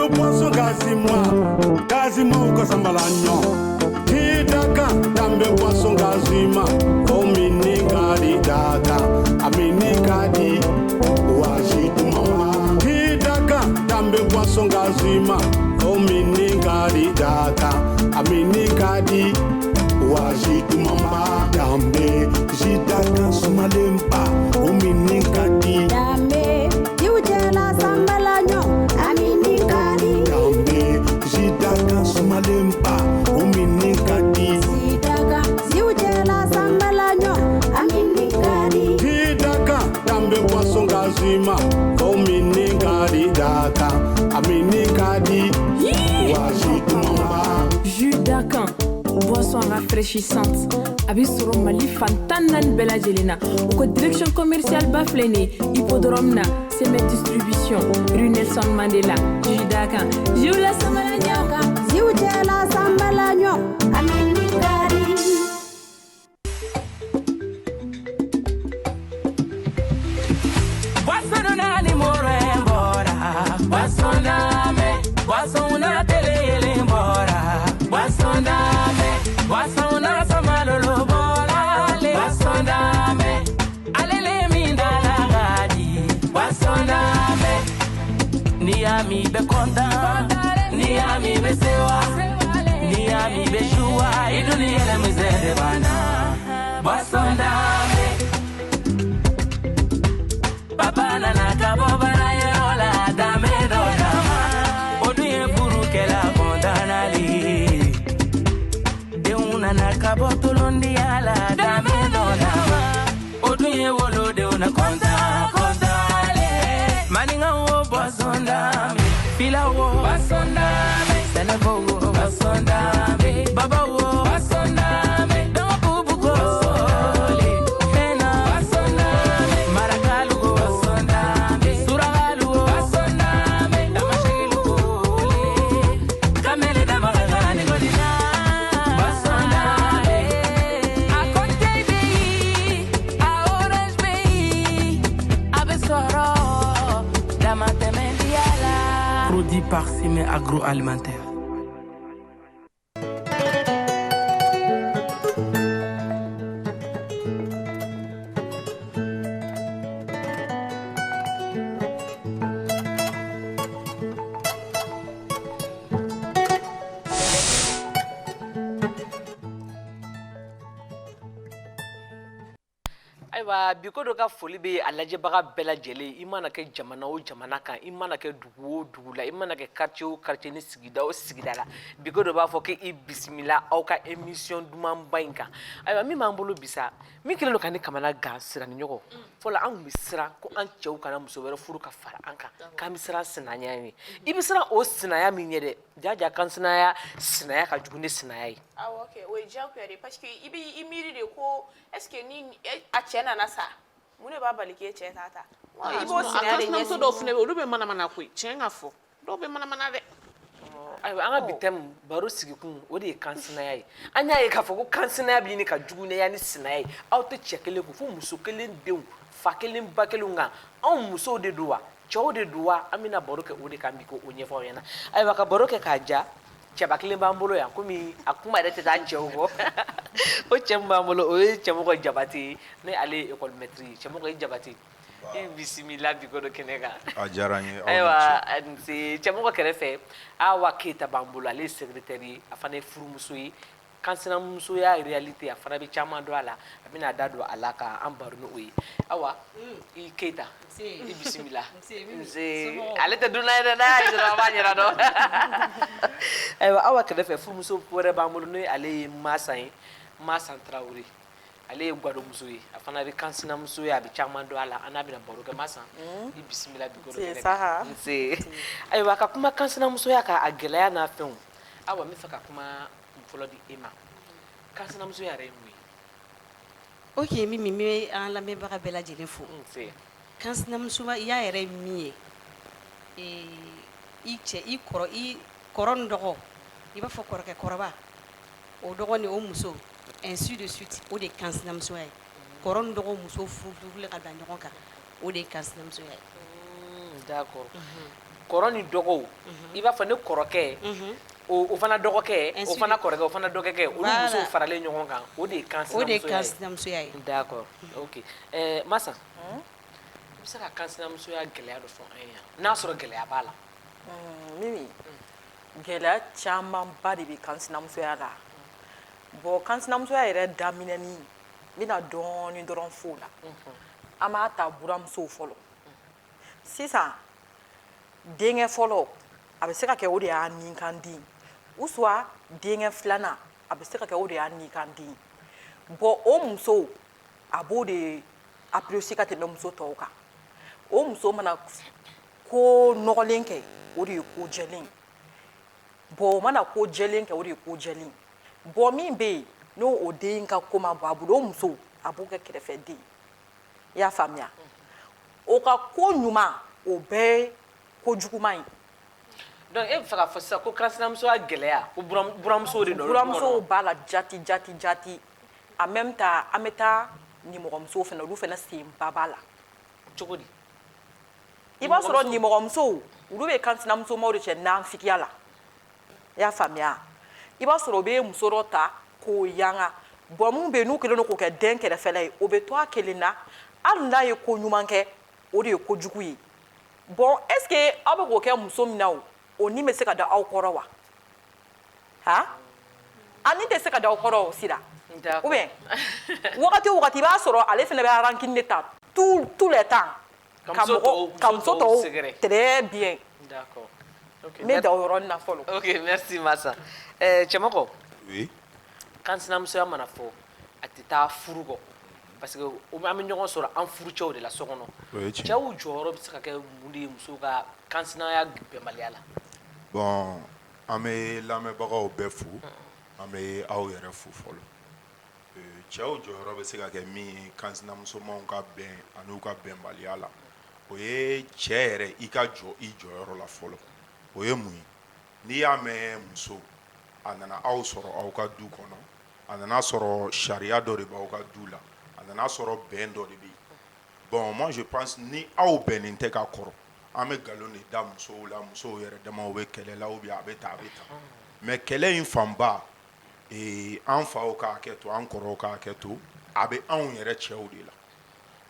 dambe poisson gazima uko sambalanyo Hidaka dambe poisson gazima Omini kadi daka Amini kadi Wajitu mama Hidaka dambe poisson gazima Omini kadi daka Amini kadi Wajitu mama Dambe Jidaka sumalempa Omini kadi Dambe Yujela sambalanyo Amini kadi Dambe Jidaka sumalempa Omini kadi Jidaka Yujela sambalanyo Amini kadi Jidaka Dambe poisson gazima Omini kadi daka Amini kadi Wajitu mama Judakan, boisson rafraîchissante. Abisoro Mali Fantanan Bella Jelena. Ou direction commerciale Baflene, Hippodrome na, Semet Distribution, rue Nelson Mandela. Judakan, Jula Samalanya. Yujela sambalanyo Amini kadi Wasonani morembora, wasoname, wasona tele mbora, wasona samalolo bora, wasoname, alele mindala gadi, wasoname, ni ami be konta, ni ami be sewa, ni ami be shua, iduni ele mizere bana, wasoname. Papa nana kabo bana yola dame do dama Oduye buru kela kondanali Deuna na kabo tulundi ala dame do dama Oduye wolo deuna kontale Maninga wo basondame Fila wo basondame Senebo wo basondame Baba wo basondame Dobu buko Produit par Sime Agroalimentaire. Aiwa biko do ka foli be alaje baga bela jele imana ke jamana o jamana kan imana ke dugu o dugu la imana ke quartier o quartier ni sigida o sigida la biko do ba fo ke i bismillah aw ka émission duman banka aiwa mi ma mbolo bisa mi kele do kan ni kamana ga sira ni nyogo fola an mi sira ko an cew kana muso wɛrɛ furu ka fara an kan ka mi sira sinanya ni i bi sira o sinaya mi nyede jaja kan sinaya ka jugu ni sinaya yi ok o ja ko yare parce que ibi imiri de ko est-ce que ni a chena na sa mune ba balike che tata ibo sinare nyesi so do fune o do be mana ko chenga fo do be mana de aiwa an ka bitem baro sigi kun o de kan sinaya yi anya ye ka fo ko kan sinaya bi ni ka jugu ne ya ni sinaya yi aw te chekele ko fu muso kelen dew fa kelen ba kelen nga an muso de duwa cew de duwa amina baro ke o de kan bi ko o nyefo yana aiwa ka baro ke ka ja cɛba kelen b'an bolo yan komi a kuma yɛrɛ tɛ taa cɛw kɔ o cɛ min b'an bolo o ye cɛmɔgɔ jabate ne ale ye école maître ye cɛmɔgɔ ye jabate i bisimila bi ko do kɛnɛ kan a diyara n ye ayiwa cɛmɔgɔ kɛrɛfɛ awa keyita b'an bolo ale ye secrétaire ye a fana ye furumuso ye kansinamusoya réalité a fana bɛ caman dɔn a la a bɛna da don a la ka an baro n'o ye awa i keyita i bisimila ale tɛ dunna ye dɛ n'a y'a jira a b'a ɲɛna dɔn ayiwa awa kɛrɛfɛ furumuso wɛrɛ b'an bolo n'o ye ale ye Masan ye Masan Tarawele ale ye gwadomuso ye a fana bɛ kansinamuso ye a bɛ caman dɔn a la an n'a bɛna baro kɛ Masan i bisimila bi ko dɔ kɛnɛ ayiwa ka kuma kansinamusoya kan a gɛlɛya n'a fɛnw awa n bɛ fɛ ka kuma fɔlɔ di e ma kansinamusoya yɛrɛ ye mun ye ok min bɛ an lamɛnbaga bɛɛ lajɛlen fo kansinamusoya yɛrɛ ye min ye i cɛ i kɔrɔ ni dɔgɔ i b'a fɔ kɔrɔkɛ kɔrɔba o dɔgɔ ni o muso ainsi de suite o de ye kansinamusoya ye kɔrɔ ni dɔgɔ muso furu ka da ɲɔgɔn kan o de ye kansinamusoya ye d'accord kɔrɔ ni dɔgɔw i b'a fɔ ne kɔrɔkɛ o fana dɔgɔkɛ o fana kɔrɔkɛ o fana dɔgɔkɛ olu musow faralen ɲɔgɔn kan o de ye kansinamusoya ye d'accord ok Massa i bɛ se ka kansinamusoya gɛlɛya dɔ fɔ an ye yan n'a sɔrɔ gɛlɛya b'a la Mimi gɛlɛya camanba de bɛ kansinamusoya la bon kansinamusoya yɛrɛ daminɛni n bɛna dɔɔni dɔrɔn f'o la an b'a ta buramusow fɔlɔ sisan denkɛ fɔlɔ a bɛ se ka kɛ o de y'a ninkandi ou soit denkɛ filanan a bɛ se ka kɛ o de y'a ninkandi bon o muso a b'o de apprécier ka tɛmɛ muso tɔw kan o muso mana ko nɔgɔlen kɛ o de ye ko jɛlen bon o mana ko jɛlen kɛ o de ye ko jɛlen bon min bɛ yen n'o o den ka ko ma bɔ a bolo o muso a b'o kɛ kɛrɛfɛden i y'a faamuya o ka ko ɲuman o bɛɛ ye ko juguman ye donc e bɛ fɛ k'a fɔ sisan ko kansinamusoya gɛlɛya ko buramusow de don buramusow b'a la jati en même temps an bɛ taa nimɔgɔmusow fana olu fana senba b'a la cogo di i b'a sɔrɔ nimɔgɔmusow olu bɛ kansinamusomaw de cɛ nanfigiya la i y'a faamuya i b'a sɔrɔ o bɛ muso dɔ ta k'o yanga bon mun bɛ yen n'u kɛlen don k'o kɛ den kɛrɛfɛla ye o bɛ to a kelen na hali n'a ye ko ɲuman kɛ o de ye kojugu ye bon est ce que aw bɛ k'o kɛ muso min na o ni bɛ se ka da aw kɔrɔ wa han a ni tɛ se ka da aw kɔrɔ o sira ou bien wagati o wagati i b'a sɔrɔ ale fana bɛ rancune de ta tout le temps ka muso tɔw très bien d'accord n bɛ da o yɔrɔnin na fɔlɔ ok merci Massa Cɛmɔgɔ Oui. kansinamusoya mana fɔ a tɛ taa furu kɔ parce que an bɛ ɲɔgɔn sɔrɔ an furucɛw de la so kɔnɔ cɛw jɔyɔrɔ bɛ se ka kɛ mun de ye musow ka kansinaya bɛnbaliya la Bon, an bɛ lamɛnbagaw bɛɛ fo an bɛ aw yɛrɛ fo fɔlɔ cɛw jɔyɔrɔ bɛ se ka kɛ min ye kansinamusomanw ka bɛn an'u ka bɛnbaliya la o ye cɛ yɛrɛ i ka jɔ i jɔyɔrɔ la fɔlɔ o ye mun ye n'i y'a mɛn muso a nana aw sɔrɔ aw ka du kɔnɔ a nana sɔrɔ sariya dɔ de b'aw ka du la a nana sɔrɔ bɛn dɔ de bɛ yen bon moi je pense ni aw bɛnnen tɛ ka kɔrɔ an bɛ nkalon de da musow la musow yɛrɛ damaw bɛ kɛlɛ la ou bien a bɛ tan mais kɛlɛ in fanba an faw ka hakɛ to an kɔrɔw ka hakɛ to a bɛ anw yɛrɛ cɛw de la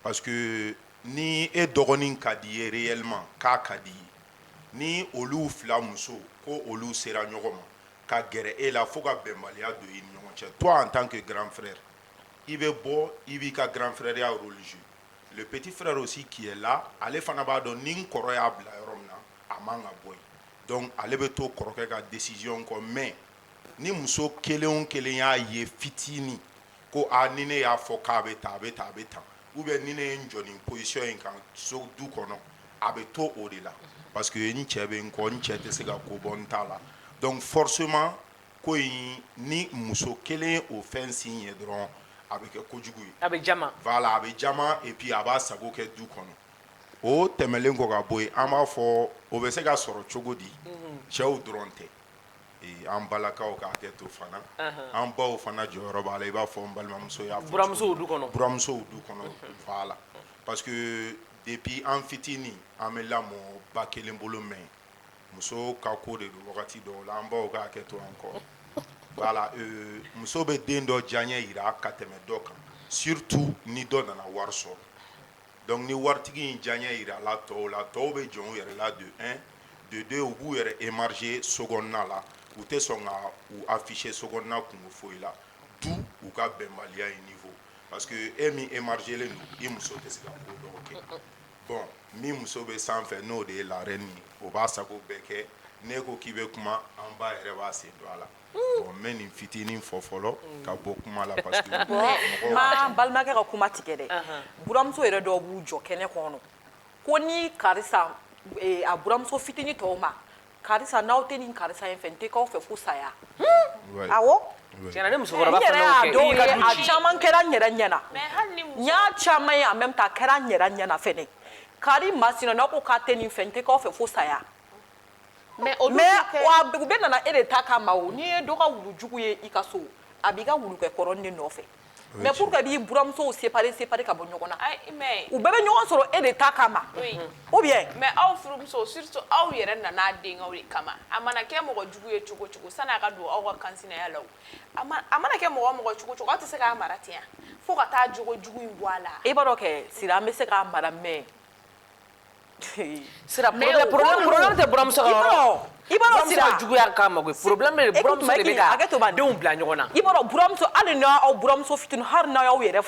parce que ni e dɔgɔnin ka di ye réellement k'a ka di ye ni olu fila muso ko olu sera ɲɔgɔn ma ka gɛrɛ e la fo ka bɛnbaliya don i ni ɲɔgɔn cɛ toi en tant que grand frère i bɛ bɔ i b'i ka grand frère ya rôle jouer le petit frère aussi qui est là ale fana b'a dɔn ni n kɔrɔ y'a bila yɔrɔ min na a man ka bɔ yen donc ale bɛ to kɔrɔkɛ ka décision kɔ mais ni muso kelen o kelen y'a ye fitinin ko ni ne y'a fɔ k'a bɛ tan a bɛ tan a bɛ tan ou bien ni ne ye n jɔ nin position in kan so du kɔnɔ a bɛ to o de la parce que n cɛ bɛ n kɔ n cɛ tɛ se ka ko bɔ n ta la donc forcément ko in ni muso kelen ye o fɛn sin ye dɔrɔn a bɛ kɛ kojugu ye a bɛ jama voilà a bɛ jama et puis a b'a sago kɛ du kɔnɔ o tɛmɛlen kɔ ka bɔ yen an b'a fɔ o bɛ se ka sɔrɔ cogo di cɛw dɔrɔn tɛ an balakaw ka hakɛ to fana an baw fana jɔyɔrɔ b'a la i b'a fɔ n balimamuso y'a fɔ buramusow du kɔnɔ buramusow du kɔnɔ voilà parce que depuis an fitinin an bɛ lamɔ ba kelen bolo mɛn muso ka ko de don wagati dɔw la an baw ka hakɛ to an kɔ voilà muso bɛ den dɔ diyaɲɛ yira ka tɛmɛ dɔ kan surtout ni dɔ nana wari sɔrɔ donc ni waritigi in diyaɲɛ yira la tɔw la tɔw bɛ jɔn u yɛrɛ la de 1 de 2 u b'u yɛrɛ émarger sokɔnɔna la u tɛ sɔn ka u afficher sokɔnɔna kungo foyi la du u ka bɛnbaliya ye niveau parce que e min émargelen don i muso tɛ se ka ko dɔw kɛ bon min muso bɛ sanfɛ n'o de ye la reine ye o b'a sago bɛɛ kɛ ne ko k'i bɛ kuma an ba yɛrɛ b'a sen don a la bon n bɛ nin fitinin fɔ fɔlɔ ka bɔ kuma la parce que ma balimakɛ ka kuma tigɛ dɛ buramuso yɛrɛ dɔw b'u jɔ kɛnɛ kɔnɔ ko ni karisa a buramuso fitinin tɔw ma karisa n'aw tɛ nin karisa in fɛ n tɛ k'aw fɛ fo saya awɔ tiɲɛna ni musokɔrɔba n yɛrɛ fana y'a y'o dɔw kɛ i ka ye du a ci caman kɛra n yɛrɛ ɲɛna mais hali ni n y'a caman ye en même temps a kɛra n yɛrɛ ɲɛna fɛnɛ kari masina n'aw ko k'a tɛ nin fɛ n tɛ k'aw fɛ fo saya mais o mais u bɛ nana e de ta kama o n'i ye dɔ ka wulu jugu ye i ka so a b'i ka wulukɛ kɔrɔnin de nɔfɛ mais pourquoi b'i buramuso séparer ka bɔ ɲɔgɔn na mais u bɛɛ bɛ ɲɔgɔn sɔrɔ e de ta kama ou bien mais aw furumuso surtout aw yɛrɛ nana denkɛw de kama a mana kɛ mɔgɔ jugu ye cogo cogo san'a ka don aw ka kansinaya la a mana kɛ mɔgɔ cogo cogo aw tɛ se k'a mara ten fo ka taa jogo jugu in bɔ a la i b'a dɔn kɛ sira an bɛ se k'a mara mais sira problème tɛ buramuso ka yɔrɔ i b'a dɔn sira juguya kama koyi problème de buramuso de bɛ ka denw bila ɲɔgɔn na i b'a dɔn buramuso hali n'aw buramuso fitinin hali n'a y'aw yɛrɛ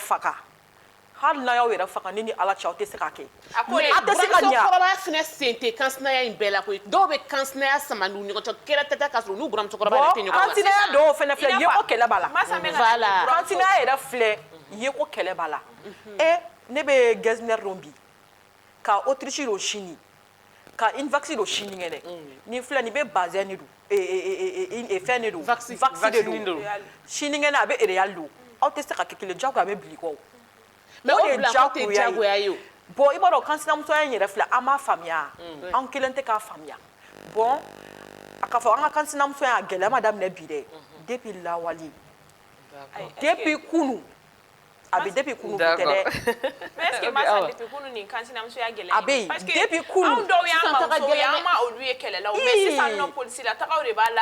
faga ni ni ala cɛ aw tɛ se k'a kɛ a tɛ se ka ɲɛ kɔrɔbaya fɛnɛ sen tɛ kansinaya in bɛɛ la koyi dɔw bɛ kansinaya sama n'u ɲɔgɔn cɛ kɛrɛ tɛ k'a sɔrɔ n'u buramusokɔrɔba yɛrɛ tɛ ɲɔgɔn kan kansinaya dɔw fɛnɛ filɛ yeko kɛlɛ b'a la voilà kansinaya yɛrɛ filɛ yeko kɛlɛ b'a la ne bɛ gɛzinɛri dɔn bi ka autriche do sini ka invax do sini ngene ni filɛ ni bɛ bazin de do fɛn de do vax de do sini ngene a bɛ real do aw tɛ se ka kɛ kelen jago a bɛ bili kɔ mais o bila ko tɛ jagoya ye o bon i b'a dɔn kansinamusoya in yɛrɛ filɛ an m'a faamuya an kelen tɛ k'a faamuya bon a ka fɔ an ka kansinamusoya a gɛlɛya ma daminɛ bi dɛ depuis lawali depuis kunu a bɛ depuis kunu tɛ dɛ mais est ce que masa depuis kunu ni kansinamusoya gɛlɛya a bɛ yen depuis kunu anw dɔw y'an mamuso ye an ma olu ye kɛlɛlaw mais sisan nɔ polisi la tagaw de b'a la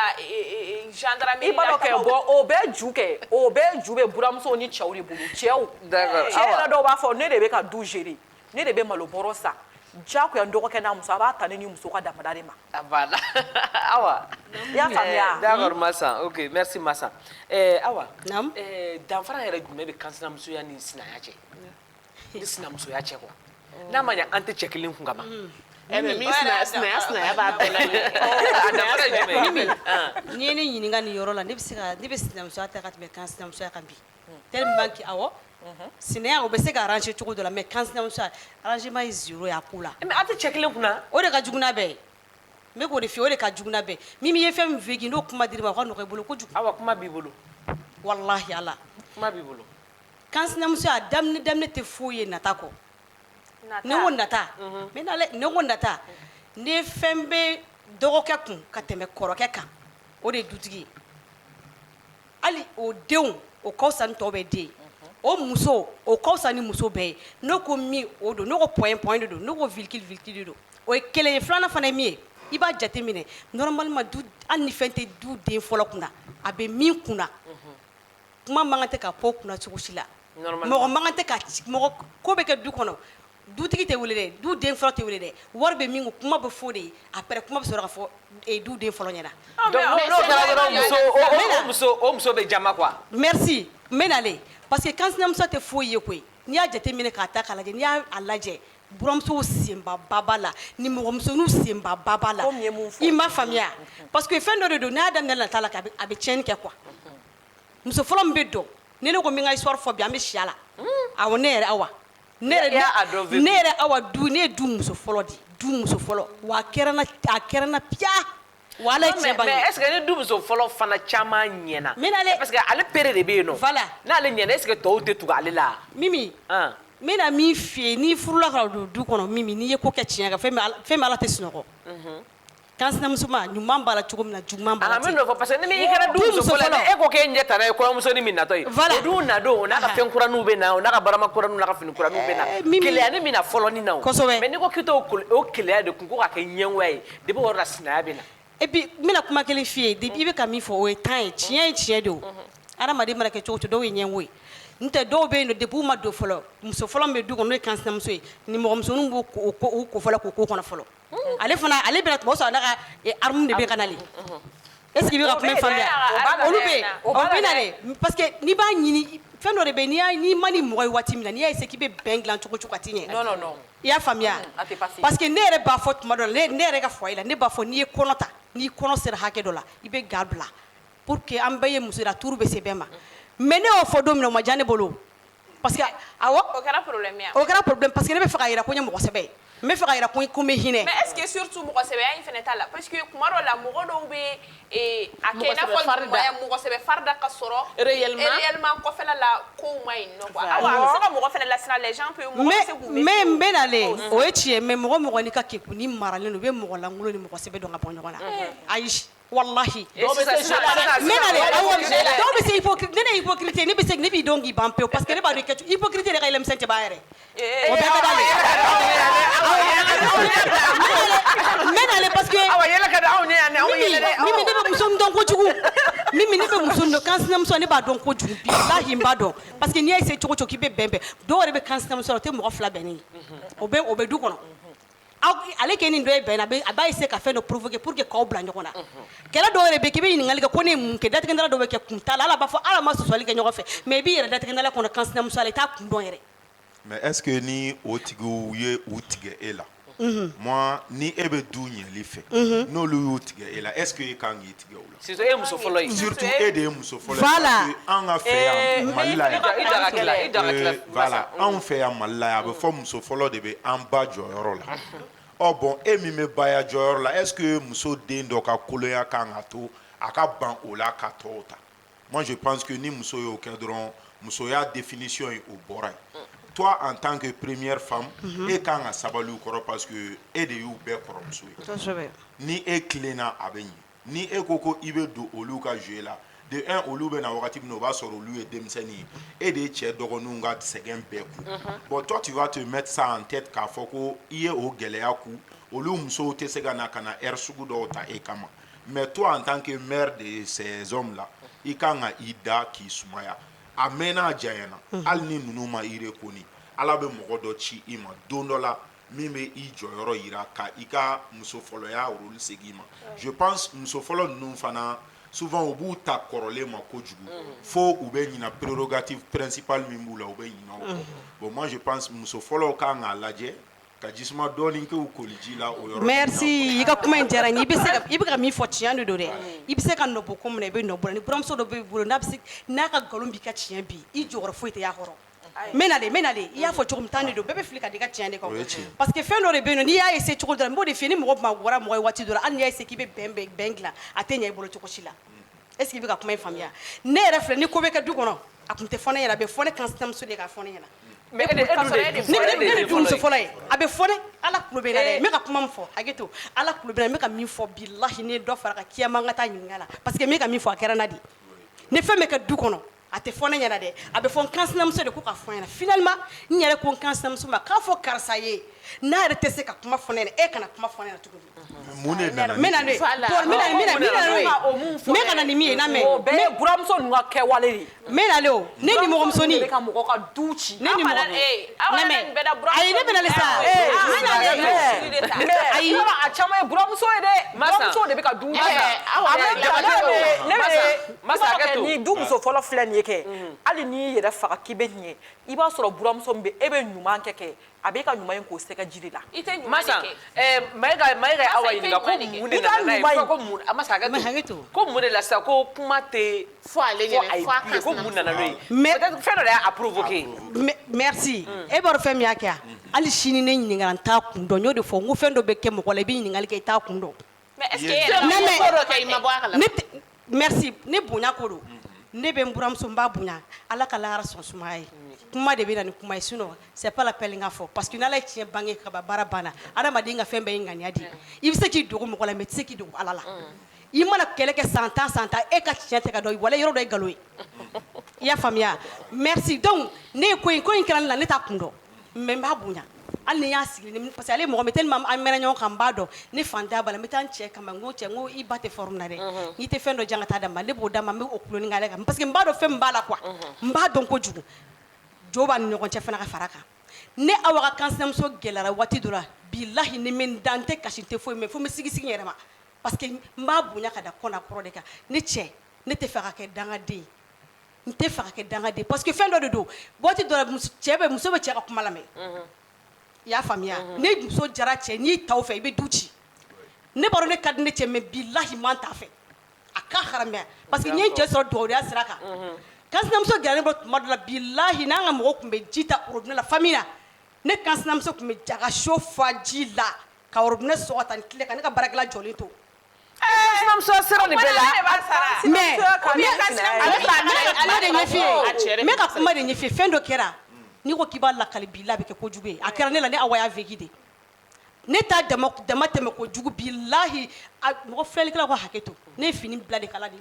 gendarmerie la i b'a dɔn kɛ bon o bɛɛ ju bɛ buramusow ni cɛw de bolo cɛw cɛ yɛrɛ dɔw b'a fɔ ne de bɛ ka du gérer ne de bɛ malo bɔrɔ san jagoya n dɔgɔkɛ n'a muso a b'a ta ne ni muso ka damada de ma voilà awa i y'a faamuya d'accord Massa ok merci Massa awa Naam. danfara yɛrɛ jumɛn bɛ kansinamusoya ni sinaya cɛ ni sinamusoya cɛ quoi n'a ma ɲɛ an tɛ cɛ kelen kun kama mais min sinaya b'a bɛɛ la a danfara ye jumɛn ye n'i ye ne ɲininka nin yɔrɔ la ne bɛ sinamusoya ta ka tɛmɛ kansinamusoya kan bi tellement que awɔ sinaya o bɛ se ka arranger cogo dɔ la mais kansinamusoya arrangement ye zéro ye a ko la mais an tɛ cɛ kelen kunna o de ka jugu n'a bɛɛ ye n bɛ k'o de f'i ye o de ka jugu n'a bɛɛ ye min ye fɛn min f'i ye n'o kuma dir'i ma o ka nɔgɔ i bolo kojugu awa kuma b'i bolo walahi ala kuma b'i bolo kansinamusoya daminɛ tɛ foyi ye nata kɔ ne ko nata ne ko nata ne fɛn bɛ dɔgɔkɛ kun ka tɛmɛ kɔrɔkɛ kan o de ye dutigi ye hali o denw o ka fisa ni tɔw bɛɛ den ye o muso o ka fisa ni muso bɛɛ ye ne ko min o don ne ko point de don ne ko virgule de don o ye kelen ye filanan fana ye min ye i b'a jate minɛ normalement hali ni fɛn tɛ du den fɔlɔ kunna a bɛ min kunna kuma man kan tɛ ka fɔ kunna cogo si la mɔgɔ man kan tɛ ka mɔgɔ ko bɛ kɛ du kɔnɔ dutigi tɛ wele dɛ du den fɔlɔ tɛ wele dɛ wari bɛ min kun kuma bɛ fɔ de ye après kuma bɛ sɔrɔ ka fɔ du den fɔlɔ ɲɛna donc n'o kɛra dɔrɔn o muso bɛ jama quoi merci n bɛ nalen parce que kansinamuso tɛ foyi ye koyi n'i y'a jate minɛ k'a ta k'a lajɛ n'i y'a lajɛ buramusow senba ba b'a la nimɔgɔmusoninw senba ba b'a la i ma faamuya parce que fɛn dɔ de don n'a daminɛ nata la a bɛ tiɲɛni kɛ quoi muso fɔlɔ min bɛ dɔn ni ne ko min ka histoire fɔ bi an bɛ si a la awɔ ne yɛrɛ awa ne yɛrɛ awa ne ye du muso fɔlɔ de du muso fɔlɔ wa a kɛra n na piya wa ala ye tiɲɛ bange mais est ce que ni du muso fɔlɔ fana caman ɲɛna parce que ale pere de bɛ yen nɔ voilà n'ale ɲɛna est ce que tɔw tɛ tugu ale la Mimi n bɛna min f'i ye n'i furula ka don du kɔnɔ Mimi n'i ye ko kɛ tiɲɛ kan fɛn min ala tɛ sunɔgɔ kansinamuso ma ɲuman b'a la cogo min na juguman b'a la ten n bɛ n'o fɔ parce que ni i kɛra du muso fɔlɔ ye e ko k'e ɲɛ tana ye kɔɲɔmusonin min natɔ ye o dun nadon o n'a ka fɛn kuraninw bɛ na o n'a ka barama kuraninw n'a ka fini kuraninw bɛ na keleyani bɛ na fɔlɔ nin na o mais n'i ko k'i t'o keleya de kun ko k'a kɛ ɲɛgoya ye depuis o yɔrɔ la sinaya bɛ na et puis n bɛna kuma kelen f'i ye depuis i bɛ ka min fɔ o ye temps ye tiɲɛ ye tiɲɛ de o adamaden mana kɛ cogo o cogo dɔw ye ɲɛgo ye n tɛ dɔw bɛ yen nɔ depuis u ma don fɔlɔ muso fɔlɔ min bɛ du kɔnɔ n'o ye kansinamuso ye nimɔgɔmusoninw b'u ko fɔlɔ k'o k'o kɔnɔ fɔlɔ ale bɛna tuma o sɔrɔ n'a ka arme de bɛ ka nalen est ce que i bɛ ka kuma in faamuya olu bɛ yen o bɛ na dɛ parce que n'i b'a ɲini fɛn dɔ de bɛ yen n'i ma ni mɔgɔ ye waati min na n'i y'a essayé k'i bɛ bɛn dilan cogo o cogo a tɛ ɲɛ i y'a faamuya parce que ne yɛrɛ b'a fɔ tuma dɔ la ne yɛrɛ ka foyer la ne b'a fɔ n'i ye kɔnɔ ta n'i kɔnɔ sera hakɛ dɔ la i bɛ ga bila pour que an bɛɛ ye muso ye tuuru bɛ se bɛɛ ma mais ne y'o fɔ don min na o ma diya ne bolo parce que awɔ o kɛra problème ye o kɛra problème parce que ne bɛ fɛ ka yira ko n ye mɔgɔ sɛbɛ ye n bɛ fɛ ka yira ko n bɛ hinɛ mais est ce que surtout mɔgɔ sɛbɛya in fana t'a la parce que tuma dɔw la mɔgɔ dɔw bɛ a kɛ i n'a fɔ mɔgɔ sɛbɛ farida ka sɔrɔ réellement kɔfɛla la kow ma ɲi nɔ quoi awɔ a bɛ se ka mɔgɔ fana lasira les gens peuvent mɔgɔ bɛ se k'u mais n bɛ nalen o ye tiɲɛ mais mɔgɔ n'i ka kekun n'i maralen don i bɛ mɔgɔ lankolon ni mɔgɔ sɛbɛ dɔn ka bɔ ɲɔgɔn na ayi wallahi dɔw bɛ se hypocrite ne hypocrite ne bɛ se ne b'i dɔn k'i ban pewu parce que ne b'a dɔn kɛ hypocrite de ka yɛlɛmisɛn tɛ b'a yɛrɛ o bɛɛ ka d'ale mɛ n'ale parce que Mimi ne bɛ muso min dɔn kojugu Mimi ne bɛ muso min dɔn kansinamuso ne b'a dɔn kojugu bilahi n b'a dɔn parce que n'i y'a essayer cogo cogo k'i bɛ bɛn bɛn dɔw yɛrɛ bɛ kansinamuso la o tɛ mɔgɔ 2 bɛnnen ye o bɛ du kɔnɔ ale kɛ nin dɔ ye bɛnna a b'a essayer ka fɛn dɔ provoquer pour que k'aw bila ɲɔgɔn na kɛlɛ dɔw yɛrɛ bɛ k'i bɛ ɲininkali kɛ ko ne ye mun kɛ datigɛndala dɔw bɛ kɛ kun t'a la ala b'a fɔ ala ma sɔsɔli kɛ ɲɔgɔn fɛ mais i b'i yɛrɛ datigɛndala kɔnɔ kansinamuso la i t'a kun dɔn yɛrɛ mais est-ce que ni o tigiw ye u tigɛ e la moi ni e bɛ du ɲɛli fɛ n'olu y'u tigɛ e la est-ce que e kan k'i tigɛ o la surtout e ye muso fɔlɔ ye surtout e de ye muso fɔlɔ ye voilà an ka fɛ yan Mali la yan voilà anw fɛ yan Mali la yan a bɛ fɔ muso fɔlɔ de bɛ an ba jɔyɔrɔ la bon e min bɛ baya jɔyɔrɔ la est-ce que muso den dɔ ka kolonya kan ka to a ka ban o la ka tɔw ta moi je pense que ni muso y'o kɛ dɔrɔn musoya définition ye o bɔra ye toi en tant que première femme e kan ka sabali u kɔrɔ parce que e de y'u bɛɛ kɔrɔmuso ye ni e tilenna a bɛ ɲɛ ni e ko ko i bɛ don olu ka jeu la de un olu bɛ na wagati min na o b'a sɔrɔ olu ye denmisɛnnin ye e de ye cɛ dɔgɔninw ka sɛgɛn bɛɛ kun bon toi tu vas te mettre ça en tête k'a fɔ ko i ye o gɛlɛya ku olu musow tɛ se ka na air sugu dɔw ta e kama mais toi en tant que mère de ces hommes là i kan ka i da k'i sumaya a mɛnna a janyana hali ni ninnu ma i rekoni ala bɛ mɔgɔ dɔ ci i ma don dɔ la min bɛ i jɔyɔrɔ yira ka i ka muso fɔlɔya rôle segin i ma je pense muso fɔlɔ ninnu fana souvent u b'u ta kɔrɔlen ma kojugu fo u bɛ ɲina prérogative principale min b'u la u bɛ ɲina o kɔ bon moi je pense muso fɔlɔw kan k'a lajɛ ka jisuma dɔɔni kɛ u koliji la o yɔrɔ merci i ka kuma in diyara n ye i bɛ ka min fɔ tiɲɛ de don dɛ i bɛ se ka nɔbɔ ko min na i bɛ nɔbɔ la ni buramuso dɔ b'i bolo n'a ka nkalon b'i ka tiɲɛ bi i jɔyɔrɔ foyi tɛ y'a kɔrɔ n bɛ na de i y'a fɔ cogo min tan de don bɛɛ bɛ fili ka di ka tiɲɛ de kan parce que fɛn dɔ de bɛ yen nɔ n'i y'a essayer cogo dɔ la n b'o de f'i ye ni mɔgɔ ma wara mɔgɔ ye waati dɔ la hali n'i y'a essayer k'i bɛ bɛn dilan a tɛ ɲɛ i bolo cogo si la est ce que i bɛ ka kuma in faamuya ne yɛrɛ filɛ ni ko bɛ kɛ du kɔnɔ a tun tɛ fɔ ne ɲɛna a bɛ fɔ ne kansinamuso de ye k'a fɔ ne ɲɛna ne de du muso fɔlɔ ye a bɛ fɔ ne ala kulo bɛ na dɛ n bɛ ka kuma min fɔ hakɛ to ala kulo bɛ na n bɛ ka min fɔ bilahi ne ye dɔ fara ka kiyama n ka taa ɲininka la parce que n bɛ ka min fɔ a kɛra n na de ni fɛn bɛ kɛ du kɔnɔ a tɛ fɔ ne ɲɛna dɛ a bɛ fɔ n kansinamuso de ko ka fɔ n ɲɛna finalement n yɛrɛ ko n kansinamuso ma k'a fɔ karisa ye n'a yɛrɛ tɛ se ka kuma fɔ ne ɲɛna e kana kuma fɔ ne ɲɛna tuguni mun de nana n bɛ na n'o ye n bɛ ka na ni min ye n'a mɛn o bɛɛ ye buramuso ninnu ka kɛwale de ye n bɛ nalen o ne ni mɔgɔmusonin bɛ ka mɔgɔ ka du ci ne ni mɔgɔ ayi ne bɛ nalen sa ayi a caman ye buramuso ye dɛ buramuso de bɛ ka du ci ni du muso fɔlɔ filɛ nin ye kɛ hali n'i yɛrɛ faga k'i bɛ ɲɛ i b'a sɔrɔ buramuso min bɛ e bɛ ɲuman kɛ a bɛ ka ɲuman in k'o sɛgɛ jiri la i tɛ ɲuman de kɛ Mayiga awa ɲininka ko mun de nana n'a ye ko mun a ma se hakɛ to ko mun de la sisan ko kuma tɛ fɔ ale ɲɛna fɔ a kan ko mun nana n'o ye peut-être fɛn dɔ de y'a provoqué merci e b'a dɔn fɛn min y'a kɛ hali sini ne ɲininkara n t'a kun dɔn n y'o de fɔ n ko fɛn dɔ bɛ kɛ mɔgɔ la i bɛ ɲininkali kɛ i t'a kun dɔn mais est ce que e yɛrɛ ma ko dɔ kɛ i ma bɔ a kalama merci ne bonya ko don ne bɛ n buramuso n b'a bonya ala ka lahara sɔn sumaya ye kuma de bɛ na ni kuma ye sinon c'est pas la peine k'a fɔ parce que n'ala ye tiɲɛ bange ka ban baara banna adamaden ka fɛn bɛɛ ye ŋaniya de ye i bɛ se k'i dogo mɔgɔ la mais i tɛ se k'i dogo ala la i mana kɛlɛ kɛ san tan e ka tiɲɛ tɛ ka dɔn wala yɔrɔ dɔ ye nkalon ye i y'a faamuya merci donc ne ye ko in kɛra ne la ne t'a kun dɔn mais n b'a bonya hali ni y'a sigi parce que ale mɔgɔ min tellement an mɛnna ɲɔgɔn kan n b'a dɔn ne fantanya b'a la n bɛ taa n cɛ kama n ko cɛ n ko i ba tɛ forme na dɛ n'i tɛ fɛn dɔ jan ka taa d'a ma ne b'o d'a ma n bɛ o kuloni k'ale kan parce que n b'a dɔn fɛn min b'a la quoi n b'a dɔn kojugu jo b'a ni ɲɔgɔn cɛ fana ka fara kan ne awa ka kansinamuso gɛlɛyara waati dɔ la bilahi ni n da n tɛ kasi n tɛ foyi mɛn fo n bɛ sigi n yɛrɛ ma parce que n b'a bonya ka da kɔnɔ kɔrɔ de kan ne cɛ ne tɛ fɛ ka kɛ dangaden n tɛ fɛ ka kɛ dangaden parce que fɛn dɔ de don waati dɔ la muso bɛ cɛ ka kuma lamɛn i y'a faamuya ne muso jara cɛ n'i ta o fɛ i bɛ du ci ne b'a dɔn ne ka di ne cɛ mais bilahi man t'a fɛ a ka haramuya parce que n ye n cɛ sɔrɔ duwawudenya sira kan kansinamuso gɛrɛ ne bolo tuma dɔ la bilahi n'an ka mɔgɔw tun bɛ ji ta robinet la famille na ne kansinamuso tun bɛ jaga so fa ji la ka robinet sɔgɔ tan ni tile kan ne ka baarakɛla jɔlen to kansinamuso sera nin bɛɛ la mais n bɛ ka kuma de ɲɛf'i ye fɛn dɔ kɛra n'i ko k'i b'a lakali bi la a bɛ kɛ kojugu ye a kɛra ne la ne Awa y'a vécu de ne t'a dama tɛmɛ ko jugu billahi mɔgɔ filɛlikɛla ko hakɛ to ne fini bila de kala de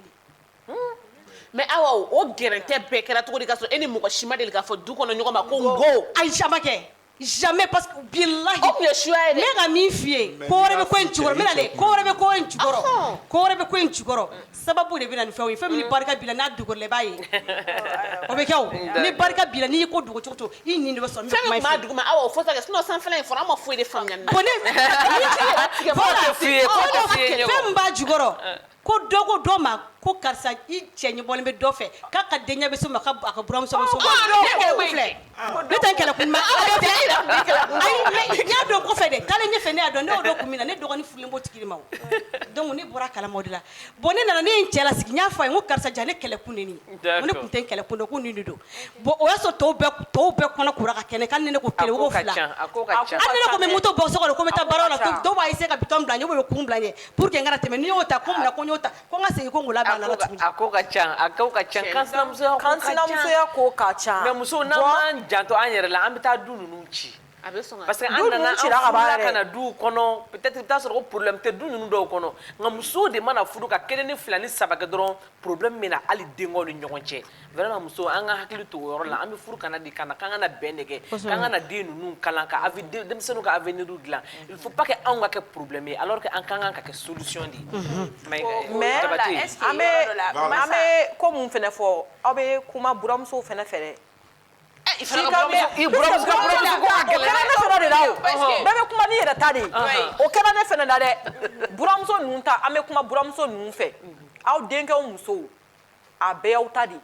mais awa o gɛrɛntɛ bɛɛ kɛra cogo di ka sɔrɔ e ni mɔgɔ si ma deli k'a fɔ du kɔnɔ ɲɔgɔn ma ko n go Aïcha ma kɛ jamais parce que billahi o tun ye suya ye dɛ ne ka min f'i ye ko wɛrɛ bɛ ko in jukɔrɔ n bɛna dɛ ko wɛrɛ bɛ ko in jukɔrɔ ko wɛrɛ bɛ ko in jukɔrɔ sababu de bɛ na ni fɛnw ye fɛn min ni barika b'i la n'a dogorila i b'a ye o bɛ kɛ o ni barika b'i la n'i y'i ko dogo cogo cogo i nin de bɛ sɔn fɛn min tun b'a duguma awa o fɔ sa kɛ sinon sanfɛla in fɔra an ma foyi de faamuya nin na bon ne fɛn min b'a jukɔrɔ ko dɔ ko dɔ ma ko karisa I cɛ ɲɛbɔlen bɛ dɔ fɛ k'a ka denkɛ bɛ so ma a ka buramuso bɛ so ma ne tɛ n kɛlɛ kun ma ayi mais n y'a dɔn kɔfɛ dɛ taalen ɲɛfɛ ne y'a dɔn ne y'o dɔn kun min na ne dɔgɔnin furulen b'o tigi de ma o donc ne bɔra kalama o de la bon ne nana ne ye n cɛ lasigi n y'a fɔ a ye n ko karisa ja ne kɛlɛ kun de nin ko ne kun tɛ n kɛlɛ kun dɔn ko nin de don bon o y'a sɔrɔ tɔw bɛɛ kɔnɔ kora ka kɛnɛ k'ale ne ko kelen o ko fila hali ne ko n bɛ moto bɔ so kɔnɔ ko n bɛ taa baaraw la dɔw b'a essayer ka bitɔn bila n ɲɛ ou bien kun bila n ɲɛ pour que n kana tɛmɛ n'i y'o ta ko mun na ko n y'o ta ko n ka segin ko n k'o labɛn a la tuguni a ko ka ca kansinamusoya ko ka ca mais muso n'an m'an janto an yɛrɛ la an bɛ taa du ninnu ci parce que an nana an furula ka na duw kɔnɔ peut-être i bɛ taa sɔrɔ ko problème tɛ du ninnu dɔw kɔnɔ nka muso de mana furu ka 1 ni 2 ni 3 kɛ dɔrɔn problème bɛ na hali denkɛw ni ɲɔgɔn cɛ vraiment muso an ka hakili to o yɔrɔ la an bɛ furu kana di kana k'an kana bɛn de kɛ k'an kana den ninnu kalan ka denmisɛnninw ka avenir dilan il faut pas que anw ka kɛ problème ye alors que an ka kan ka kɛ solution de mais an bɛ ko mun fɛnɛ fɔ aw bɛ kuma buramusow fɛnɛ fɛ dɛ buramuso ko ka gɛlɛn ne fɛnɛ de la o bɛɛ bɛ kuma ni yɛrɛ ta de o kɛra ne fɛnɛ la dɛ buramuso ninnu ta an bɛ kuma buramuso ninnu fɛ aw denkɛw musow a bɛɛ y'aw ta de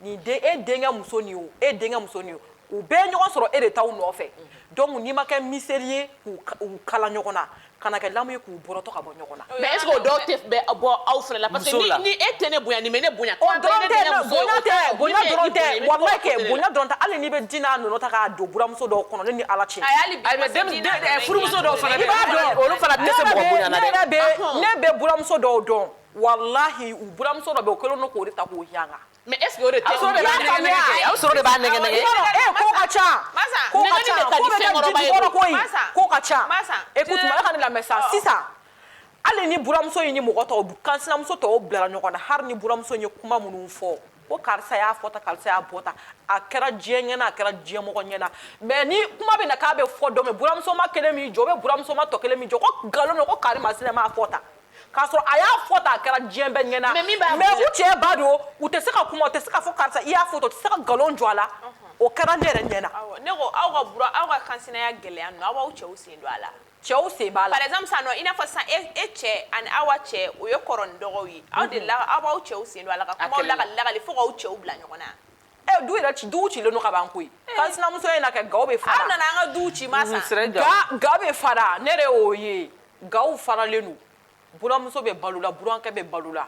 ni e denkɛ muso ni o e denkɛ muso ni o u bɛɛ ɲɔgɔn sɔrɔ e de t'aw nɔfɛ donc n'i ma kɛ miseli ye k'u kala ɲɔgɔn na kana kɛ lamu ye k'u bɔrɔtɔ ka bɔ ɲɔgɔn na mais est ce que o dɔw tɛ bɔ aw fɛnɛ la parce que ni e tɛ ne bonya ni mais ne bonya o dɔrɔn tɛ bonya dɔrɔn tɛ wallahi kɛ bonya dɔrɔn tɛ hali n'i bɛ di n'a nɔnɔ ta k'a don buramuso dɔw kɔnɔ ne ni ala cɛ furumuso dɔw fana bɛ olu fana tɛ se mɔgɔ bonya na dɛ ne bɛ buramuso dɔw dɔn wallahi u buramuso dɔ bɛ o kɛlen don k'o de ta k'o yanga mais est ce que o de tɛ aw sɔrɔ de b'a nɛgɛ nɛgɛ ko ka ca ko ka ca ko bɛ kɛ jijukɔrɔ ko ye ko ka ca écoute ala ka ne lamɛn sa sisan hali ni buramuso in ni mɔgɔ tɔw kansinamuso tɔw bilara ɲɔgɔn na hali ni buramuso in ye kuma minnu fɔ ko karisa y'a fɔ ta karisa y'a bɔ ta a kɛra diɲɛ ɲɛna a kɛra diɲɛ mɔgɔ ɲɛna mais ni kuma bɛ na k'a bɛ fɔ dɔ mɛ buramuso ma kelen min jɔ ou bien buramuso ma tɔ kelen min jɔ ko nkalon don ko karima sinɛ m'a fɔ ta k'a sɔrɔ a y'a fɔ ta a kɛra diɲɛ bɛɛ ɲɛna mais u cɛ ba don u tɛ se ka kuma u tɛ se ka fɔ karisa i y'a fɔ ta u tɛ se ka nkalon jɔ a la o kɛra ne yɛrɛ ɲɛna ne ko aw ka kansinaya gɛlɛya ninnu aw b'aw cɛw sen don a la cɛw sen b'a la par exemple sisan nɔ i n'a fɔ sisan e cɛ ani aw cɛ o ye kɔrɔ ni dɔgɔw ye aw de la aw b'aw cɛw sen don a la ka kumaw lagali fo k'aw cɛw bila ɲɔgɔn na du yɛrɛ duw cilen don ka ban koyi kansinamuso ye na kɛ gaw bɛ fara aw nana an ka duw ci ma sa ga bɛ fara ne yɛrɛ y'o ye gaw faralen don buramuso bɛ balo la burankɛ bɛ balo la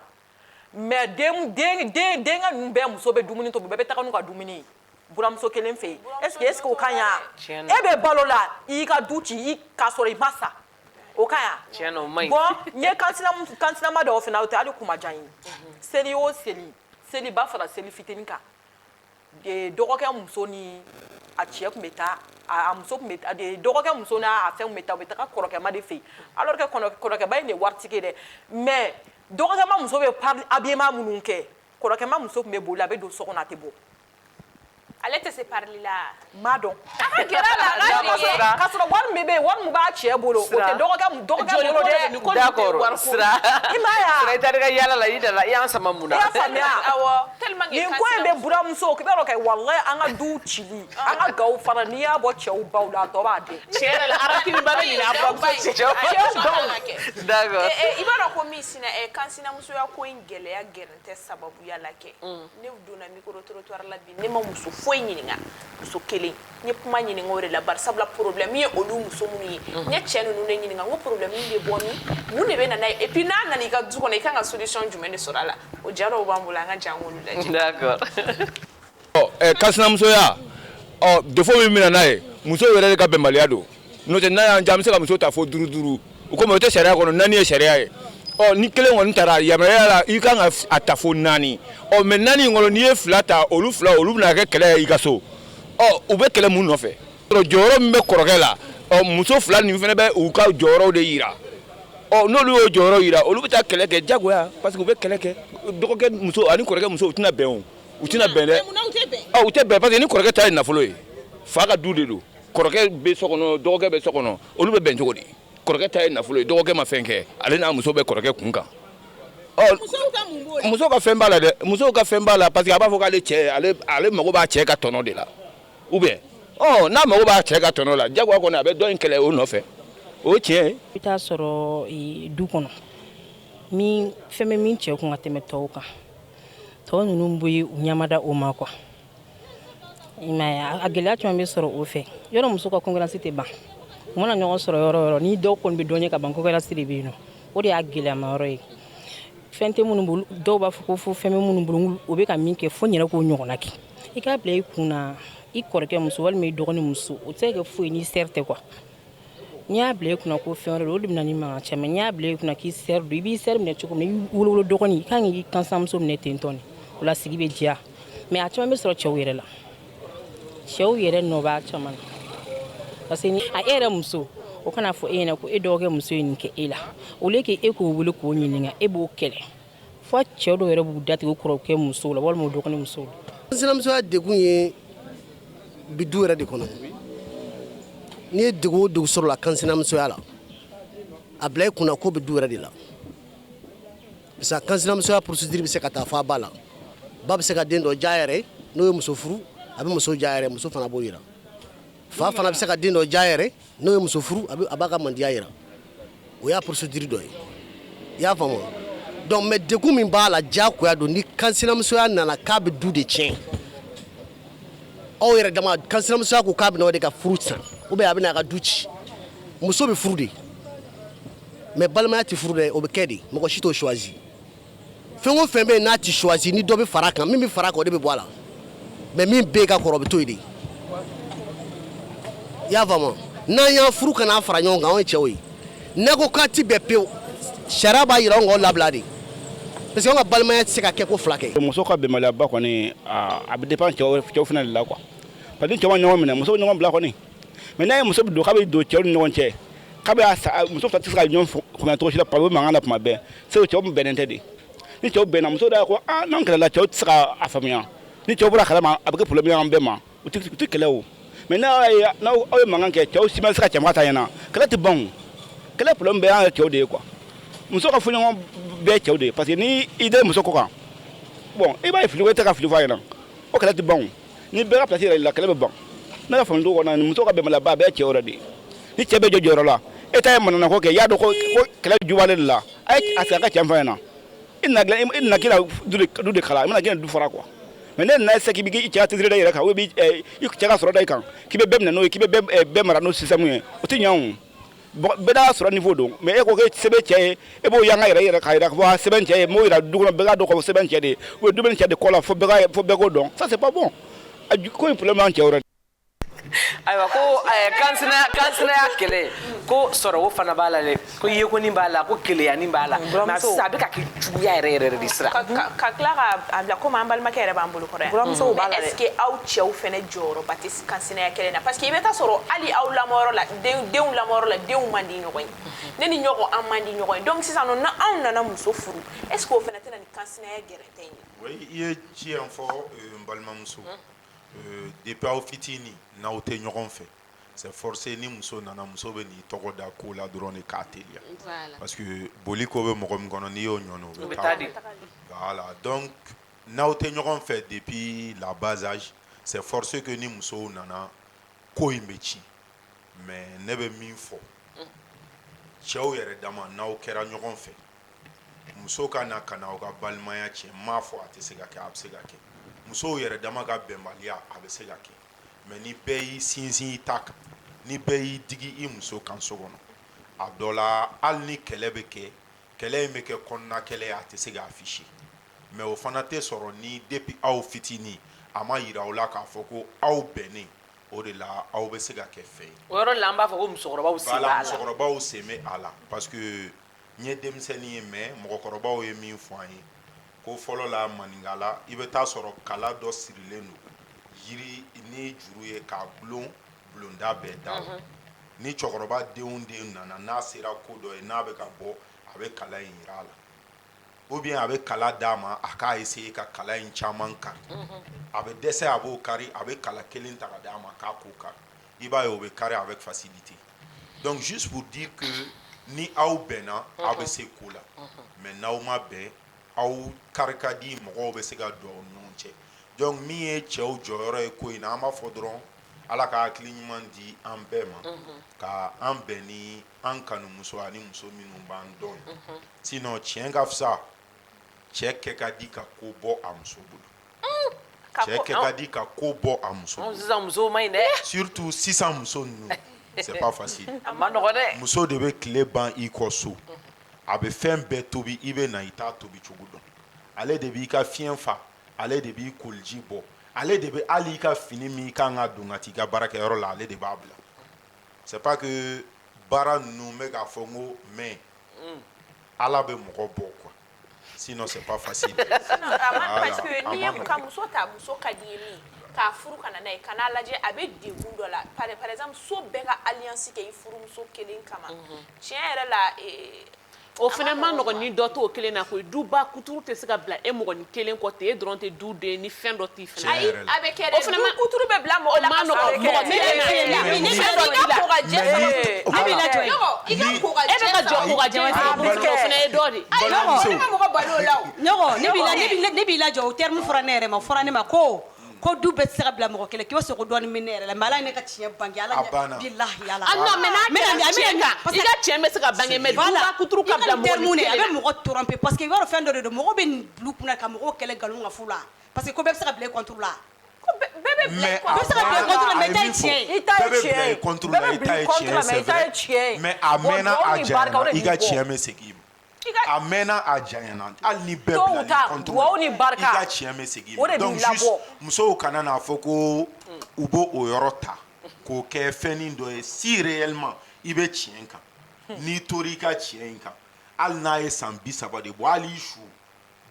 mais denkɛ ninnu bɛɛ muso bɛ dumuni tobi bɛɛ bɛ taga n'u ka dumuni ye buramuso kelen fɛ yen est ce que o ka ɲi e bɛ balo la i y'i ka du ci k'a sɔrɔ i ma sa o ka ɲi bon n ye kansinama dɔw fana o tɛ hali kuma diya n ye seli o seli ba fara seli fitinin kan dɔgɔkɛ muso ni a cɛ tun bɛ taa a muso tun bɛ taa dɔgɔkɛ muso n'a fɛn tun bɛ taa u bɛ taga kɔrɔkɛma de fɛ yen alors que kɔrɔkɛba in de ye waritigi dɛ mais dɔgɔkɛma muso bɛ habillement minnu kɛ kɔrɔkɛma muso tun bɛ boli a bɛ don so kɔnɔ a tɛ bɔ ale tɛ se parili la m'a dɔn a ka gɛrɛ a la k'a sɔrɔ wari min bɛ yen wari min b'a cɛ bolo o tɛ dɔgɔkɛ bolo dɛ d'accord Sira i m'a ye Sira i taara ka yala la i da la i y'an sama mun na i y'a faamuya awɔ tellement que nin ko in bɛ buramuso k'i b'a dɔn kɛ walayi an ka duw cili an ka gaw fana n'i y'a bɔ cɛw baw la a tɔ b'a den tiɲɛ yɛrɛ la arakini ba bɛ ɲinɛ a buramuso cɛw d'accord i b'a dɔn ko min sina kansinamusoya ko in gɛlɛya gɛrɛn tɛ sababuya la kɛ ne donna micro trottoir la bi ne ma muso foyi ɲininka muso kelen n ye kuma ɲininka o de la bari sabula problème ye olu muso minnu ye n ye cɛ ninnu de ɲininka n ko problème bɛ bɔ min mun de bɛ na n'a ye et puis n'a nana i ka du kɔnɔ i kan ka solution jumɛn de sɔrɔ a la o jaraw b'an bolo an ka jan k'olu lajɛ d'accord kansinamusoya défaut min bɛna n'a ye muso yɛrɛ de ka bɛnbaliya don n'o tɛ n'a y'an diya an bɛ se ka muso ta fo 5 o komi o tɛ sariya kɔnɔ 4 ye sariya ye ni kelen kɔni taara yamaruya la i kan ka a ta fo 4 mais 4 in kɔnɔ n'i ye 2 ta olu bɛna kɛ kɛlɛ ye i ka so u bɛ kɛlɛ mun nɔfɛ jɔyɔrɔ min bɛ kɔrɔkɛ la muso fila nin fana bɛ u ka jɔyɔrɔw de yira n'olu y'o jɔyɔrɔ yira olu bɛ taa kɛlɛ kɛ jagoya parce que u bɛ kɛlɛ kɛ dɔgɔkɛ muso ani kɔrɔkɛ muso u tɛna bɛn o u tɛna bɛn dɛ u tɛ bɛn parce que ni kɔrɔkɛ ta ye nafolo ye fa ka du de don kɔrɔkɛ bɛ so kɔnɔ dɔgɔkɛ bɛ so kɔnɔ olu bɛ bɛn cogo di kɔrɔkɛ ta ye nafolo ye dɔgɔkɛ ma fɛn kɛ ale n'a muso bɛ kɔrɔkɛ kun kan muso ka fɛn b'a la dɛ muso ka fɛn b'a la parce que a b'a fɔ k'ale cɛ ale mago b'a cɛ ka tɔnɔ de la ou bien n'a mago b'a cɛ ka tɔnɔ la jagoya kɔni a bɛ dɔ in kɛlɛ o nɔfɛ o ye tiɲɛ ye. I bɛ taa sɔrɔ du kɔnɔ fɛn bɛ min cɛ kun ka tɛmɛ tɔw kan tɔw ninnu bɛ u ɲamada o ma quoi i m'a ye a gɛlɛya caman bɛ sɔrɔ o fɛ yɔrɔ muso ka concurrence tɛ ban u mana ɲɔgɔn sɔrɔ yɔrɔ o yɔrɔ ni dɔw kɔni bɛ dɔn ye ka ban concurrence de bɛ yen nɔ o de y'a gɛlɛyama yɔrɔ ye fɛn tɛ minnu bolo dɔw b'a fɔ ko fo fɛn bɛ minnu bolo u bɛ ka min kɛ fo n yɛrɛ k'o ɲɔgɔnna kɛ i k'a bila i kun na i kɔrɔkɛ muso walima i dɔgɔnin muso o tɛ se ka kɛ foyi n'i sɛri tɛ quoi n'i y'a bila i kunna ko fɛn wɛrɛ don o de bɛ na ni mankan caman n'i y'a bila i kunna k'i sɛri don i b'i sɛri minɛ cogo min na i wolo dɔgɔnin i kan k'i kansamuso minɛ ten tɔ o la sigi bɛ diya mais a caman bɛ sɔrɔ cɛw yɛrɛ la cɛw yɛrɛ nɔ b'a caman na parce que a e yɛrɛ muso o kana fɔ e ɲɛna ko e dɔgɔkɛ muso ye nin kɛ e la au lieu que e k'o wele k'o ɲininka e b'o kɛlɛ fo cɛw dɔw yɛrɛ b'u datigɛ kɔrɔkɛ musow la walima o dɔgɔnin musow la. sinamusoya degun ye bi du yɛrɛ de kɔnɔ n'i ye degun o degun sɔrɔ la kansinamusoya la a bila i kunna ko bɛ du yɛrɛ de la parce que kansinamusoya procédure bɛ se ka taa fɔ a ba la ba bɛ se ka den dɔ diya a yɛrɛ n'o ye muso furu a bɛ muso diya a yɛrɛ muso fana b'o yira fa fana bɛ se ka den dɔ diya a yɛrɛ n'o ye muso furu a b'a ka mandiya yira o y'a procédure dɔ ye i y'a faamu donc mais degun min b'a la diyagoya don ni kansinamusoya nana k'a bɛ du de tiɲɛ aw yɛrɛ dama kansinamusoya ko k'a bɛ na o de ka furu san ou bien a bɛ na a ka du ci muso bɛ furu de mais balimaya tɛ furu dɛ o bɛ kɛ de mɔgɔ si t'o choisi fɛn o fɛn bɛ yen n'a tɛ choisi ni dɔ bɛ fara a kan min bɛ fara a kan o de bɛ bɔ a la mais min bɛ ka kɔrɔ o bɛ to yen de i y'a faamu n'an y'an furu ka n'a fara ɲɔgɔn kan anw ye cɛw ye ne ko k'a ti bɛn pewu sariya b'a yira anw k'aw labila de parce que anw ka balimaya tɛ se ka kɛ ko fila kɛ. muso ka bɛnbaliyaba kɔni a bɛ dépend cɛw fana de la quoi parce que cɛw ma ɲɔgɔn minɛ muso bɛ ɲɔgɔn bila kɔni mais n'a ye muso don k'a bɛ don cɛw ni ɲɔgɔn cɛ k'a bɛ muso fila tɛ se ka ɲɔgɔn faamuya cogo si la parce que o mankan na tuma bɛɛ c'est que cɛw bɛnnen tɛ de ni cɛw bɛnna muso da ko n'an kɛlɛla cɛw tɛ se ka a faamuya ni cɛw bɔra kalama a bɛ kɛ problème ye an bɛɛ ma u tɛ kɛlɛ o mais n'aw ye mankan kɛ cɛw si ma se ka cɛma ta ɲɛna kɛlɛ tɛ ban o kɛlɛ problème bɛɛ y'an cɛw de ye quoi muso ka fɔɲɔgɔn bɛɛ cɛw de ye parce que ni i den muso kɔ kan bon i b'a ye fili ko i tɛ ka fili f'a ɲɛna o kɛlɛ tɛ ban o ni bɛɛ ka place yɛrɛ la kɛlɛ bɛ ban ne ka faamu cogo kɔnɔ muso ka bɛnbaliyaba a bɛɛ cɛw yɛrɛ de ye ni cɛ bɛ jɔ jɔyɔrɔ la e ta ye manana ko kɛ i y'a dɔn ko kɛlɛ jubalen de la a ye a sigi a ka cɛ f'a ɲɛna i nana k'i na du de kala i mana k'i na du fara quoi mais ne nana se k'i bɛ i cɛ tɛsiri da i yɛrɛ kan ou bien i cɛ ka sɔrɔ da i kan k'i bɛ bɛɛ minɛ n'o ye k'i bɛ bɛɛ mara n'o système ye o tɛ ɲɛ o bɛɛ n'a sɔrɔ niveau don mais e ko k'e sɛbɛn cɛ ye e b'o yanga yɛrɛ k'a yira k'a fɔ sɛbɛn cɛ ye m'o yira du kɔnɔ bɛɛ k'a dɔn k'a fɔ sɛbɛn cɛ de ye ou bien du bɛ nin cɛ de kɔ la fo bɛɛ k'o dɔn ça c'est pas bon ko in problème y'an cɛ yɛrɛ. ayiwa ko kansinaya kɛlɛ ko sɔrɔ o fana b'a la dɛ ko yekoni b'a la ko keleyani b'a la mais sisan a bɛ ka kɛ juguya yɛrɛ de sira. ka tila k'a bila komi an balimakɛ yɛrɛ b'an bolo kɔrɔ yan mais est ce que aw cɛw fana jɔyɔrɔba tɛ kansinaya kɛlɛ na parce que i bɛ taa sɔrɔ hali aw lamɔyɔrɔ la denw lamɔyɔrɔ la denw man di ɲɔgɔn ye ne ni ɲɔgɔn an man di ɲɔgɔn ye donc sisan nɔ anw nana muso furu est ce que o fana tɛ na ni kansinaya gɛrɛtɛ ye. oui i ye ci yan fɔ n balimamuso depuis aw fitini n'aw tɛ ɲɔgɔn fɛ c'est forcé ni muso nana muso bɛ n'i tɔgɔ da ko la dɔrɔn de k'a teliya parce que boli ko bɛ mɔgɔ min kɔnɔ n'i y'o ɲɔni o bɛ taa voilà donc n'aw tɛ ɲɔgɔn fɛ depuis la bas âge c'est forcé que ni musow nana ko in bɛ ci mais ne bɛ min fɔ cɛw yɛrɛ dama n'aw kɛra ɲɔgɔn fɛ muso ka na ka na aw ka balimaya tiɲɛ n m'a fɔ a tɛ se ka kɛ a bɛ se ka kɛ musow yɛrɛ dama ka bɛnbaliya a bɛ se ka kɛ mais ni bɛɛ y'i sinsin i ta kan ni bɛɛ y'i digi i muso kan so kɔnɔ a dɔ la hali ni kɛlɛ bɛ kɛ kɛlɛ in bɛ kɛ kɔnɔna kɛlɛ ye a tɛ se k'a afficher mais o fana tɛ sɔrɔ ni depuis aw fitini a ma yira aw la k'a fɔ ko aw bɛnnen o de la aw bɛ se ka kɛ fɛn ye. o yɔrɔ la an b'a fɔ ko musokɔrɔbaw sen b'a la. musokɔrɔbaw sen bɛ a la parce que n ye denmisɛnnin ye mais mɔgɔkɔrɔbaw ye min fɔ an ye ko fɔlɔ la maninkala i bɛ taa sɔrɔ kala dɔ sirilen don yiri ni juru ye k'a bulonda bɛɛ da ni cɛkɔrɔba denw den nana n'a sera ko dɔ ye n'a bɛ ka bɔ a bɛ kala in yir'a la ou bien a bɛ kala d'a ma a k'a essayer ka kala in caman kari a bɛ dɛsɛ a b'o kari a bɛ kala kelen ta ka d'a ma k'a k'o kari i b'a ye o bɛ kari avec facilité donc juste pour dire que ni aw bɛnna aw bɛ se ko la mais n'aw ma bɛn aw kari ka di mɔgɔw bɛ se ka don aw ni ɲɔgɔn cɛ donc min ye cɛw jɔyɔrɔ ye ko in na an b'a fɔ dɔrɔn ala ka hakili ɲuman di an bɛɛ ma ka an bɛn ni an kanumuso ani muso minnu b'an dɔn sinon tiɲɛ ka fisa cɛ kɛ ka di ka ko bɔ a muso bolo cɛ kɛ ka di ka ko bɔ a muso bolo sisan muso man ɲi dɛ surtout sisan muso ninnu c'est pas facile a ma nɔgɔ dɛ muso de bɛ tile ban i kɔ so a bɛ fɛn bɛɛ tobi i bɛ na i t'a tobi cogo dɔn ale de b'i ka fiɲɛ fa ale de b'i koliji bɔ ale de bɛ hali i ka fini min kan ka don ka t'i ka baarakɛyɔrɔ la ale de b'a bila c'est pas que baara ninnu n bɛ k'a fɔ n ko mais ala bɛ mɔgɔ bɔ quoi sinon c'est pas facile parce que ni ye ka muso ta muso ka di ye min k'a furu kana n'a ye kana lajɛ a bɛ degun dɔ la par exemple so bɛɛ ka alliance kɛ i furumuso kelen kama tiɲɛ yɛrɛ la o fana ma nɔgɔn ni dɔ t'o kelen na koyi duba kuturu tɛ se ka bila e mɔgɔ ni kelen kɔ ten e dɔrɔn tɛ du den ni fɛn dɔ t'i fana ayi a bɛ kɛ dɛ du kuturu bɛ bila mɔgɔ la ka sɔrɔ mɔgɔ ne bɛ ka ko ka jɛ sɔrɔ ne bɛ lajɔ i ka ko ka jɛ e bɛ ka jɔ ko ka jɛ o fana ye dɔ de ayi ne bɛ mɔgɔ balo o la o ne b'i lajɔ o terme fɔra ne yɛrɛ ma fɔra ne ma ko du bɛ se ka bila mɔgɔ kelen k'i bɛ sogo dɔɔni min ne yɛrɛ la mais ala ye ne ka tiɲɛ bange ala ɲɛ bilahi ala non mais n'a tiɲɛ kan i ka tiɲɛ bɛ se ka bange mais duba kuturu ka bila mɔgɔ ni kelen a bɛ mɔgɔ tromper parce que i b'a dɔn fɛn dɔ de don mɔgɔ bɛ bulu kunna ka mɔgɔw kɛlɛ nkalon ka fu la parce que ko bɛɛ bɛ se ka bila i contre la mais bɛɛ bɛ se ka bila i contre la mais i ta ye tiɲɛ ye bɛɛ bɛ bila i contre la i ta ye tiɲɛ c'est vrai mais a mɛnna a janyana i ka tiɲɛ bɛ segin a mɛnna a janyana hali ni bɛɛ bila i contre la i ka tiɲɛ bɛ segin donc juste musow kana n'a fɔ ko u b'o o yɔrɔ ta k'o kɛ fɛnnin dɔ ye si réellement i bɛ tiɲɛ kan n'i tora i ka tiɲɛ in kan hali n'a ye san 30 de bɔ hali i su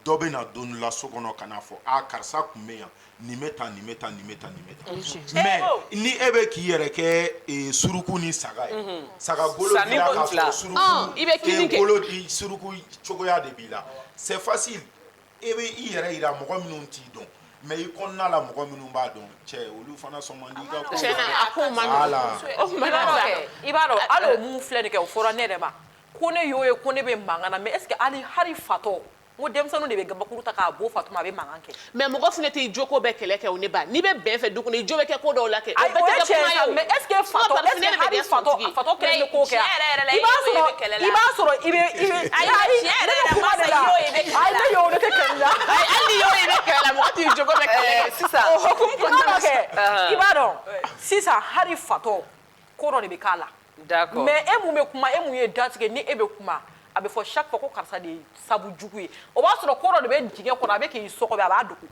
dɔ bɛ na don dɔ la so kɔnɔ ka n'a fɔ a karisa tun bɛ yan nin bɛ tan nin bɛ tan nin bɛ tan nin bɛ tan mais ni e bɛ k'i yɛrɛ kɛ suruku ni saga ye saga golo b'i la k'a sɔrɔ suruku golo suruku cogoya de b'i la c'est facile e bɛ i yɛrɛ yira mɔgɔ minnu t'i dɔn mais i kɔnɔna la mɔgɔ minnu b'a dɔn cɛ olu fana sɔn man di i ka ko a ko man nɔgɔn i b'a dɔn hali o mun filɛ nin kɛ o fɔra ne yɛrɛ ma ko ne y'o ye ko ne bɛ mankan na mais est ce que hali fatɔ n ko denmisɛnninw de bɛ gabakuru ta k'a bɔ fatuma a bɛ mankan kɛ mais mɔgɔ fana tɛ joko bɛɛ kɛlɛ kɛ o ne ba n'i bɛ bɛn fɛ du kɔnɔ i jo bɛ kɛ ko dɔw la kɛ o bɛɛ tɛ kɛ kuma ye o mais est ce que fatɔ kelen bɛ ko kɛ i b'a sɔrɔ i bɛ ayi tiɲɛ yɛrɛ la masa y'o ye ne kɛlɛ la ayi ne y'o ne tɛ kɛlɛ la hali ni y'o ye ne kɛlɛ la mɔgɔ t'i jogo bɛɛ kɛlɛ sisan o hukumu kɔnɔna la i b'a dɔn sisan hali fatɔ ko dɔ de bɛ k'a la d'accord mais e mun bɛ kuma e mun ye datigɛ ni e bɛ kuma a bɛ fɔ chaque fois ko karisa de ye sabu jugu ye o b'a sɔrɔ ko dɔ de bɛ dingɛ kɔnɔ a bɛ k'i sɔgɔbɛ a b'a dogo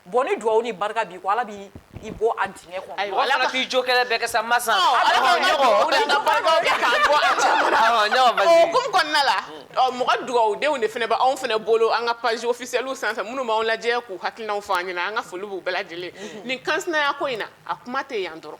bon ni duwawu ni barika b'i kɔ ala b'i bɔ a dingɛ kɔnɔ ayiwa ala ka t'i jo kɛlɛ bɛɛ kɛ sa masa ala ka ɲɔgɔn o de ka barikaw kɛ k'an bɔ a caman na ɲɔgɔn o hukumu kɔnɔna la mɔgɔ duwawudenw de fana bɛ anw fana bolo an ka page officielle sanfɛ minnu b'anw lajɛ k'u hakilinaw fɔ an ɲɛna an ka foli b'u bɛɛ lajɛlen nin kansinaya ko in na a kuma tɛ yan dɔrɔn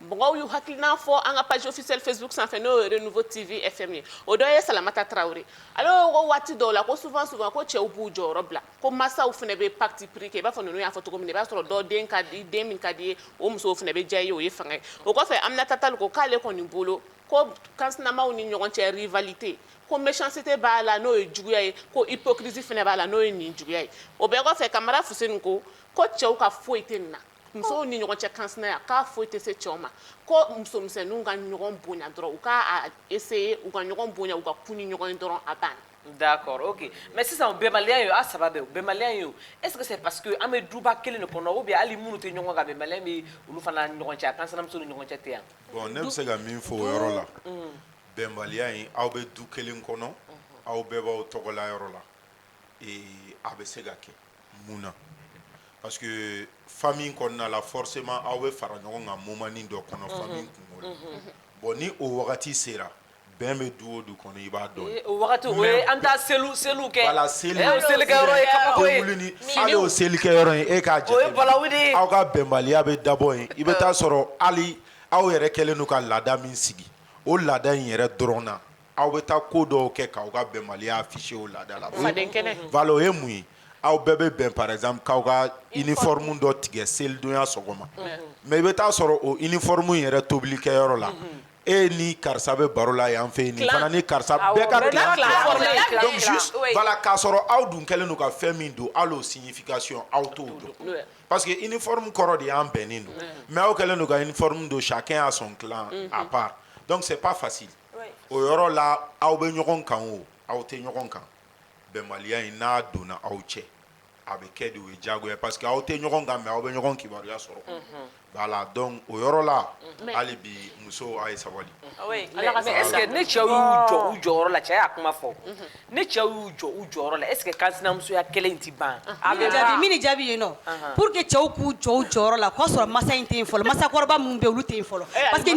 mɔgɔw y'u hakilina fɔ an ka page officielle Facebook sanfɛ n'o ye Renouveau TV FM ye o dɔ ye Salamata Traoré alors ko waati dɔw la ko souvent ko cɛw b'u jɔyɔrɔ bila ko masaw fana bɛ parti pris kɛ i b'a fɔ ninnu y'a fɔ cogo min na i b'a sɔrɔ dɔ den ka di den min ka di ye o musow fana bɛ diya i ye o ye fanga ye o kɔfɛ Aminata Tall ko k'ale kɔni bolo ko kansinamaw ni ɲɔgɔn cɛ rivalité ko méchanceté b'a la n'o ye juguya ye ko hypocrisie fana b'a la n'o ye nin juguya ye o bɛɛ kɔfɛ Kamara Fuseni ko cɛw ka foyi tɛ nin na musow ni ɲɔgɔn cɛ kansinaya k'a foyi tɛ se cɛw ma ko musomisɛnninw ka ɲɔgɔn bonya dɔrɔn u k'a essayer u ka ɲɔgɔn bonya u ka ku ni ɲɔgɔn ye dɔrɔn a banna d'accord ok mais sisan bɛnbaliya ye a saba bɛ o bɛnbaliya ye o est ce que c'est parce que an bɛ duba kelen de kɔnɔ ou bien hali minnu tɛ ɲɔgɔn kan bɛnbaliya bɛ olu fana ni ɲɔgɔn cɛ a kansinamuso ni ɲɔgɔn cɛ tɛ yan bon ne bɛ se ka min fɔ o yɔrɔ la bɛnbaliya in aw bɛ du kelen kɔnɔ aw bɛɛ b'aw tɔgɔla yɔrɔ la a bɛ se ka kɛ mun na parce que famille kɔnɔna la forcément aw bɛ fara ɲɔgɔn kan moment dɔ kɔnɔ famille kungo la bon ni o wagati sera bɛn bɛ du o du kɔnɔ i b'a dɔn o wagati o ye an taa seliw kɛ voilà seli o selikɛyɔrɔ ye kabako ye hali o selikɛyɔrɔ in e k'a o ye balawu de ye aw ka bɛnbaliya bɛ dabɔ yen i bɛ taa sɔrɔ hali aw yɛrɛ kɛlen n'u ka laada min sigi o laada in yɛrɛ dɔrɔn na aw bɛ taa ko dɔw kɛ k'aw ka bɛnbaliya affiché o laada la voilà o ye mun ye aw bɛɛ bɛ bɛn par exemple k'aw ka uniforme dɔ tigɛ selidonya sɔgɔma mais i bɛ taa sɔrɔ o uniforme yɛrɛ tobilikɛyɔrɔ la e ni karisa bɛ baro la yan fɛ yen nin fana ni karisa bɛɛ ka dilan donc juste voilà k'a sɔrɔ aw dun kɛlen don ka fɛn min don hali o signification aw t'o dɔn parce que uniforme kɔrɔ de y'an bɛnnen don mais aw kɛlen don ka uniforme don chacun a son clan à part donc c'est pas facile o yɔrɔ la aw bɛ ɲɔgɔn kan o aw tɛ ɲɔgɔn kan bɛnbaliya in n'a donna aw cɛ a bɛ kɛ de o ye diyagoya parce que aw tɛ ɲɔgɔn kan mais aw bɛ ɲɔgɔn kibaruya sɔrɔ voilà donc o yɔrɔ la hali bi muso a ye sabali est ce que ne cɛw y'u jɔ u jɔyɔrɔ la cɛ y'a kuma fɔ ne cɛw y'u jɔ u jɔyɔrɔ la est ce que kansinamusoya kelen in ti ban min ni jaabi ye nɔ pour que cɛw k'u jɔ u jɔyɔrɔ la k'a sɔrɔ masa in tɛ yen fɔlɔ masakɔrɔba minnu bɛ yen olu tɛ yen fɔlɔ parce que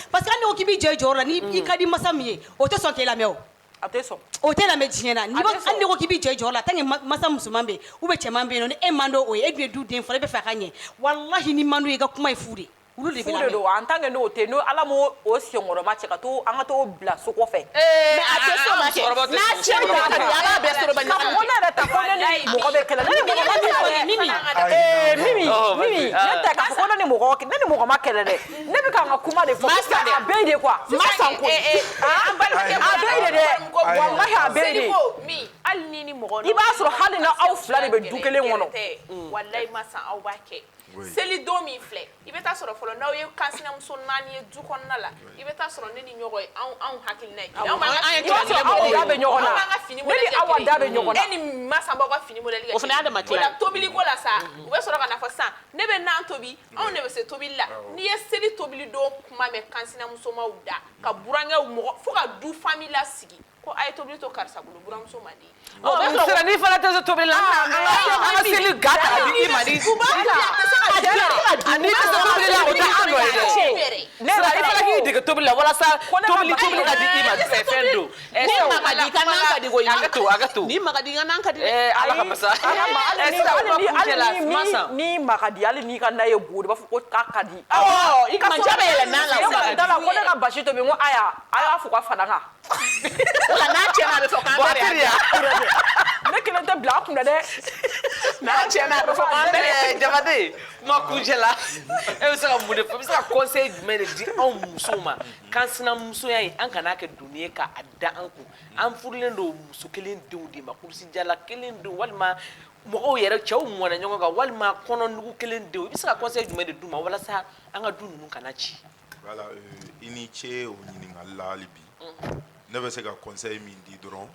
parce que hali n'i ko k'i b'i jɔ i jɔyɔrɔ la ni i ka di masa min ye o tɛ sɔn k'e lamɛn o a tɛ sɔn o tɛ lamɛn diɲɛ na hali n'i ko k'i b'i jɔ i jɔyɔrɔ la tant que masa musoman bɛ yen ou bien cɛman bɛ yen nɔ ni e man d'o ye e dun ye du den fɔlɔ e bɛ fɛ a ka ɲɛ walahi ni man d'o ye i ka kuma ye fu de olu de bɛ lamɛn. fu de don en tant que n'o tɛ n'o ala m'o senkɔrɔma cɛ ka to an ka t'o bila so kɔfɛ. mais a tɛ sɔn ma kɛ n'a cɛ bɛ ka di ala bɛɛ sɔrɔ ba ɲaga ko ne yɛrɛ ta ko ne ni mɔgɔ bɛ kɛlɛ ne ni mɔgɔ ma kɛlɛ Mimi ne tɛ k'a fɔ ko ne ni mɔgɔ ma kɛlɛ dɛ ne bɛ k'an ka kuma de fɔ parce que a bɛɛ ye de quoi ma san ko a bɛɛ ye de dɛ walahi a bɛɛ ye de hali ni ni mɔgɔ i b'a sɔrɔ hali na aw fila de bɛ du kelen kɔnɔ walahi ma san aw b'a kɛ seli don min filɛ i bɛ taa sɔrɔ fɔlɔ n'aw ye kansinamuso 4 ye du kɔnɔna la i bɛ taa sɔrɔ ne ni ɲɔgɔn ye anw hakilina ye kelen aw da bɛ ɲɔgɔn na ne ni aw da bɛ ɲɔgɔn na e ni masa b'aw ka fini modèle kɛ o fana y'a dama tila o la tobili ko la sa u bɛ sɔrɔ ka na fɔ sisan ne bɛ nan tobi anw de bɛ se tobili la n'i ye seli tobili don kuma mɛn kansinamusomaw da ka burankɛw mɔgɔ fo ka du famille la sigi ko a ye tobili to karisa bolo buramuso man di sera ni fana tɛ se tobili la an ka seli ga ta di i ma di ani tɛ se tobili la o tɛ an nɔ ye dɛ ne la i fana k'i dege tobili la walasa tobili ka di i ma fɛn don ni ma ka di ka nan ka di ko a ka to ni ma ka di ka nan ka di ala ka masa ni ma ka di hali n'i ka na ye bo de b'a fɔ ko k'a ka di i ka manja bɛ yɛlɛ nan la ko ne ka basi tobi n ko aya a y'a fɔ ka fana kan wala n'a tiɲɛna a bɛ fɔ k'an bɛɛ de ne kelen tɛ bila a kunna dɛ n'a tiɲɛna a bɛ fɔ k'an bɛɛ Jabate kuma kuncɛ la e bɛ se ka mun de fɔ i bɛ se ka conseil jumɛn de di anw musow ma kansinamusoya in an kana kɛ dunni ye k'a da an kun an furulen don muso kelen denw de ma kulusijala kelen denw walima mɔgɔw yɛrɛ cɛw mɔna ɲɔgɔn kan walima kɔnɔnugu kelen denw i bɛ se ka conseil jumɛn de d'u ma walasa an ka du ninnu kana ci voilà i ni ce o ɲininkali la hali bi ne bɛ se ka conseil min di dɔrɔn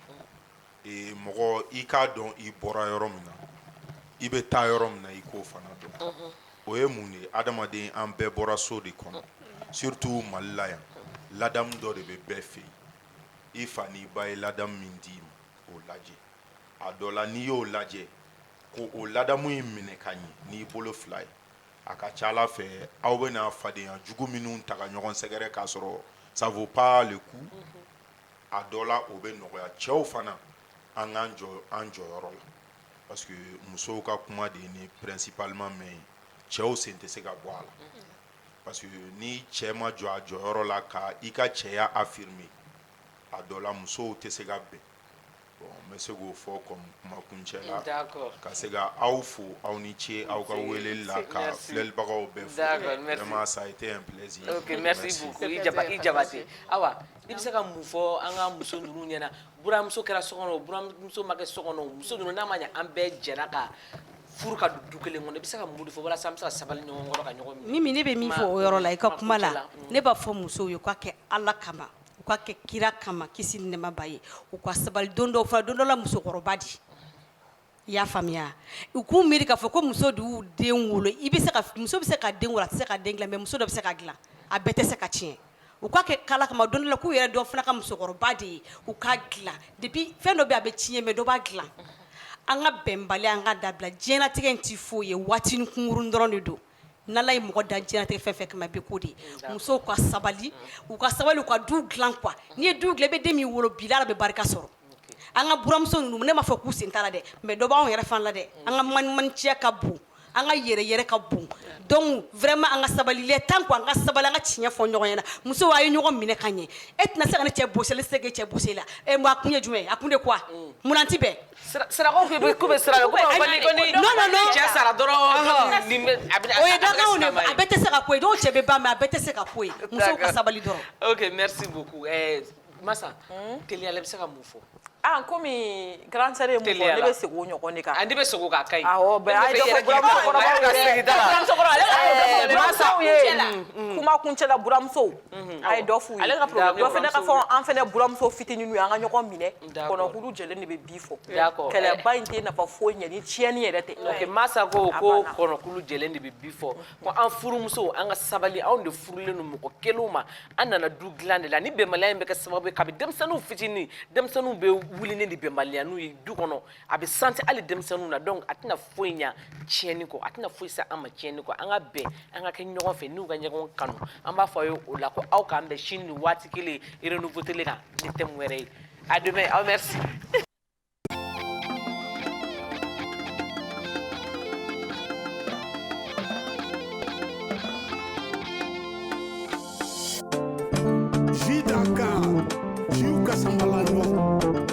mɔgɔ i k'a dɔn i bɔra yɔrɔ min na i bɛ taa yɔrɔ min na i k'o fana dɔn o ye mun de adamaden an bɛɛ bɔra so de kɔnɔ surtout Mali la yan ladamu dɔ de bɛ bɛɛ fɛ yen i fa n'i ba ye ladamu min d'i ma o lajɛ a dɔ la n'i y'o lajɛ ko o ladamu in minɛ ka ɲɛ n'i bolo fila ye a ka ca Ala fɛ aw bɛna fadenya jugu minnu ta ka ɲɔgɔn sɛgɛrɛ k'a sɔrɔ ça vaut pas le coup a dɔ la o bɛ nɔgɔya cɛw fana an k'an jɔ an jɔyɔrɔ la parce que musow ka kuma de ye ni principalement mais cɛw sen tɛ se ka bɔ a la parce que ni cɛ ma jɔ a jɔyɔrɔ la ka i ka cɛya affirmer a dɔ la musow tɛ se ka bɛn bon n bɛ se k'o fɔ comme kuma kuncɛ la ka se ka aw fo aw ni ce aw ka weleli la ka filɛlibagaw bɛɛ fo vraiment ça a été un plaisir. ok merci beaucoup i Jabate awa i bɛ se ka mun fɔ an ka muso ninnu ɲɛna buramuso kɛra so kɔnɔ buramuso ma kɛ so kɔnɔ muso ninnu n'a ma ɲɛ an bɛɛ jɛra ka furu ka du kelen kɔnɔ i bɛ se ka mun de fɔ walasa an bɛ se ka sabali ɲɔgɔn kɔrɔ ka ɲɔgɔn minɛ. Mimi ne bɛ min fɔ o yɔrɔ la i ka kuma la ne b'a fɔ musow ye u k'a kɛ Ala kama u k'a kɛ kira kama kisi ni nɛɛma b'a ye u ka sabali don dɔ fana don dɔ la musokɔrɔba di i y'a faamuya u k'u miiri k'a fɔ ko muso de y'u den wolo muso bɛ se ka den wolo a tɛ se ka den dilan mais muso dɔ bɛ se ka dilan a bɛɛ tɛ se ka tiɲɛ u k'a kɛ kala kama don dɔ la k'u yɛrɛ dɔn fana ka musokɔrɔba de ye u k'a dilan depuis fɛn dɔ bɛ a bɛ tiɲɛ mais dɔ b'a dilan an ka bɛnbali an ka dabila diɲɛlatigɛ in tɛ foyi ye waatinin kunkurun dɔrɔn de don n'Ala ye mɔgɔ dan diɲɛlatigɛ fɛn fɛn kama bɛ ko de musow ka sabali u ka du dilan quoi n'i ye du dilan i bɛ den min wolo bi Ala bɛ barika sɔrɔ an ka buramuso ninnu ne m'a fɔ k'u sen t'a la dɛ mais dɔ b'anw yɛrɛ fana la dɛ an ka manimanciya ka bon an ka yɛrɛ ka bon donc vraiment an ka sabali le temps ko an ka sabali an ka tiɲɛ fɔ ɲɔgɔn ɲɛna muso a ye ɲɔgɔn minɛ ka ɲɛ e tɛna se ka ne cɛ bosi ale se k'e cɛ bosi la mo a kun ye jumɛn a kun de quoi mun ti bɛɛ sirakaw k'u bɛ sira la ko ni cɛ sara dɔrɔn o ye dakanw de a bɛɛ tɛ se ka ko ye dɔw cɛ bɛ ban mais a bɛɛ tɛ se ka ko ye musow ka sabali dɔrɔn. ok merci beaucoup Massa teliya la bɛ se ka mun fɔ komi grand sœur ye mun fɔ ne bɛ segin o ɲɔgɔn de kan ne bɛ segin o kan a ka ɲi awɔ bɛɛ a ye dɔ fɔ buramusokɔrɔbaw ye kuma kuncɛ la buramusow a ye dɔ f'u ye dɔ fana ka fɔ an fana buramuso fitininw ye an ka ɲɔgɔn minɛ kɔnɔkulu jɛlen de bɛ bi fɔ kɛlɛba in tɛ nafa foyi ɲɛ ni tiɲɛni yɛrɛ tɛ ok Massa ko kɔnɔkulu jɛlen de bɛ bi fɔ ko an furumusow an ka sabali anw de furulen don mɔgɔ kelenw ma an nana du dilan de la ni bɛnbaliya in bɛ kɛ sababu ye kabi denmisɛnninw fitinin denmisɛnninw bɛ wulini ni bɛnbaliya n'u ye du kɔnɔ a bɛ santi hali denmisɛnninw na donc a tɛna foyi ɲa tiɲɛni kɔ a tɛna foyi se an ma tiɲɛni kɔ an ka bɛn an ka kɛ ɲɔgɔn fɛ n'u ka ɲɔgɔn kanu an b'a fɔ a ye o la ko aw k'an bɛn sini ni waati kelen renouveau télé kan ni thème wɛrɛ ye à demain aw merci.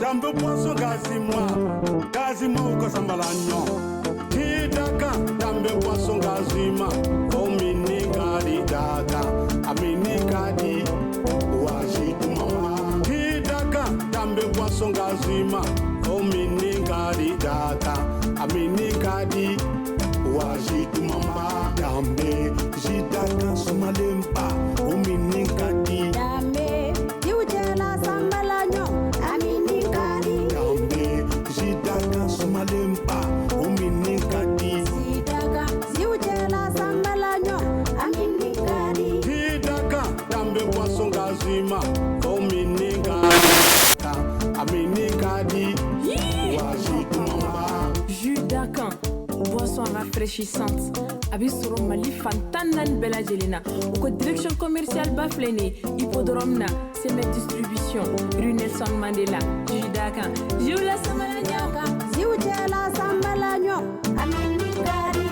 Dambe poisson gazima ou kasambalanyo. Hidaka dambe poisson gazima. O mini gadi daka, a mini gadi wajitu mama. Hidaka dambe poisson gazima. O mini gadi daka, a mini gadi wajitu mama. Dambe jidaka sumalempa. O mini gadi. Dambe yujela sambalanyo. Malempa, Uminikadi. Sidaka, Ziujela Sambalanyo, Aminikadi. Hidaka, Dambe Poisson Gazima, Uminikadi. Aminikadi. Wajitu mama. Jus d'Akan, boisson rafraîchissante. Abisoro Mali Fantanan Bella Jelena. Au direction commerciale Baflene, Hippodrome na, Semet Distribution, rue Nelson Mandela. Jus d'Akan, Jula Samalanya. Ziujela Sambalanyo, Aminikadi.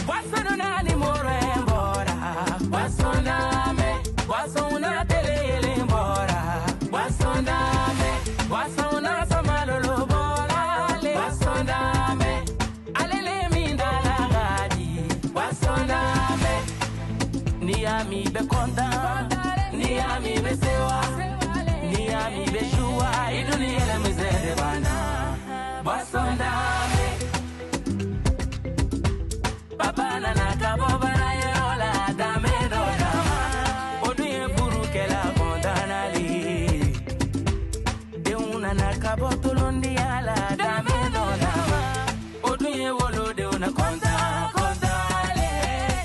Wasana ni morembora, wasona me, wasona tele mbora, wasona me, wasona samalolo bora, wasona me, alele mindala gadi, wasona me, ni ami be konda, ni ami be sewa, ni ami be shua, iduni ele mizere bana, wasona me. Papa nana kabo barayola dame dodama Oduye buru kela kondanali De una nakabo tulundi ala dame dodama Oduye wolo de una kontale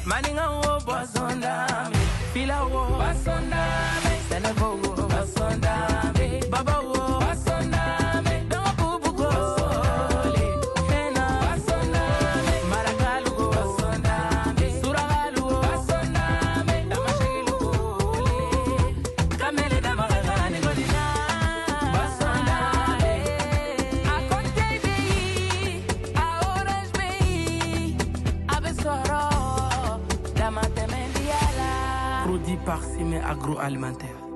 Maninga wo bosondame Fila wo basondame Senevo wo basondame Baba wo basondame Dama kubuko basole Hena basondame Marakalu Produit par Simé Agroalimentaire.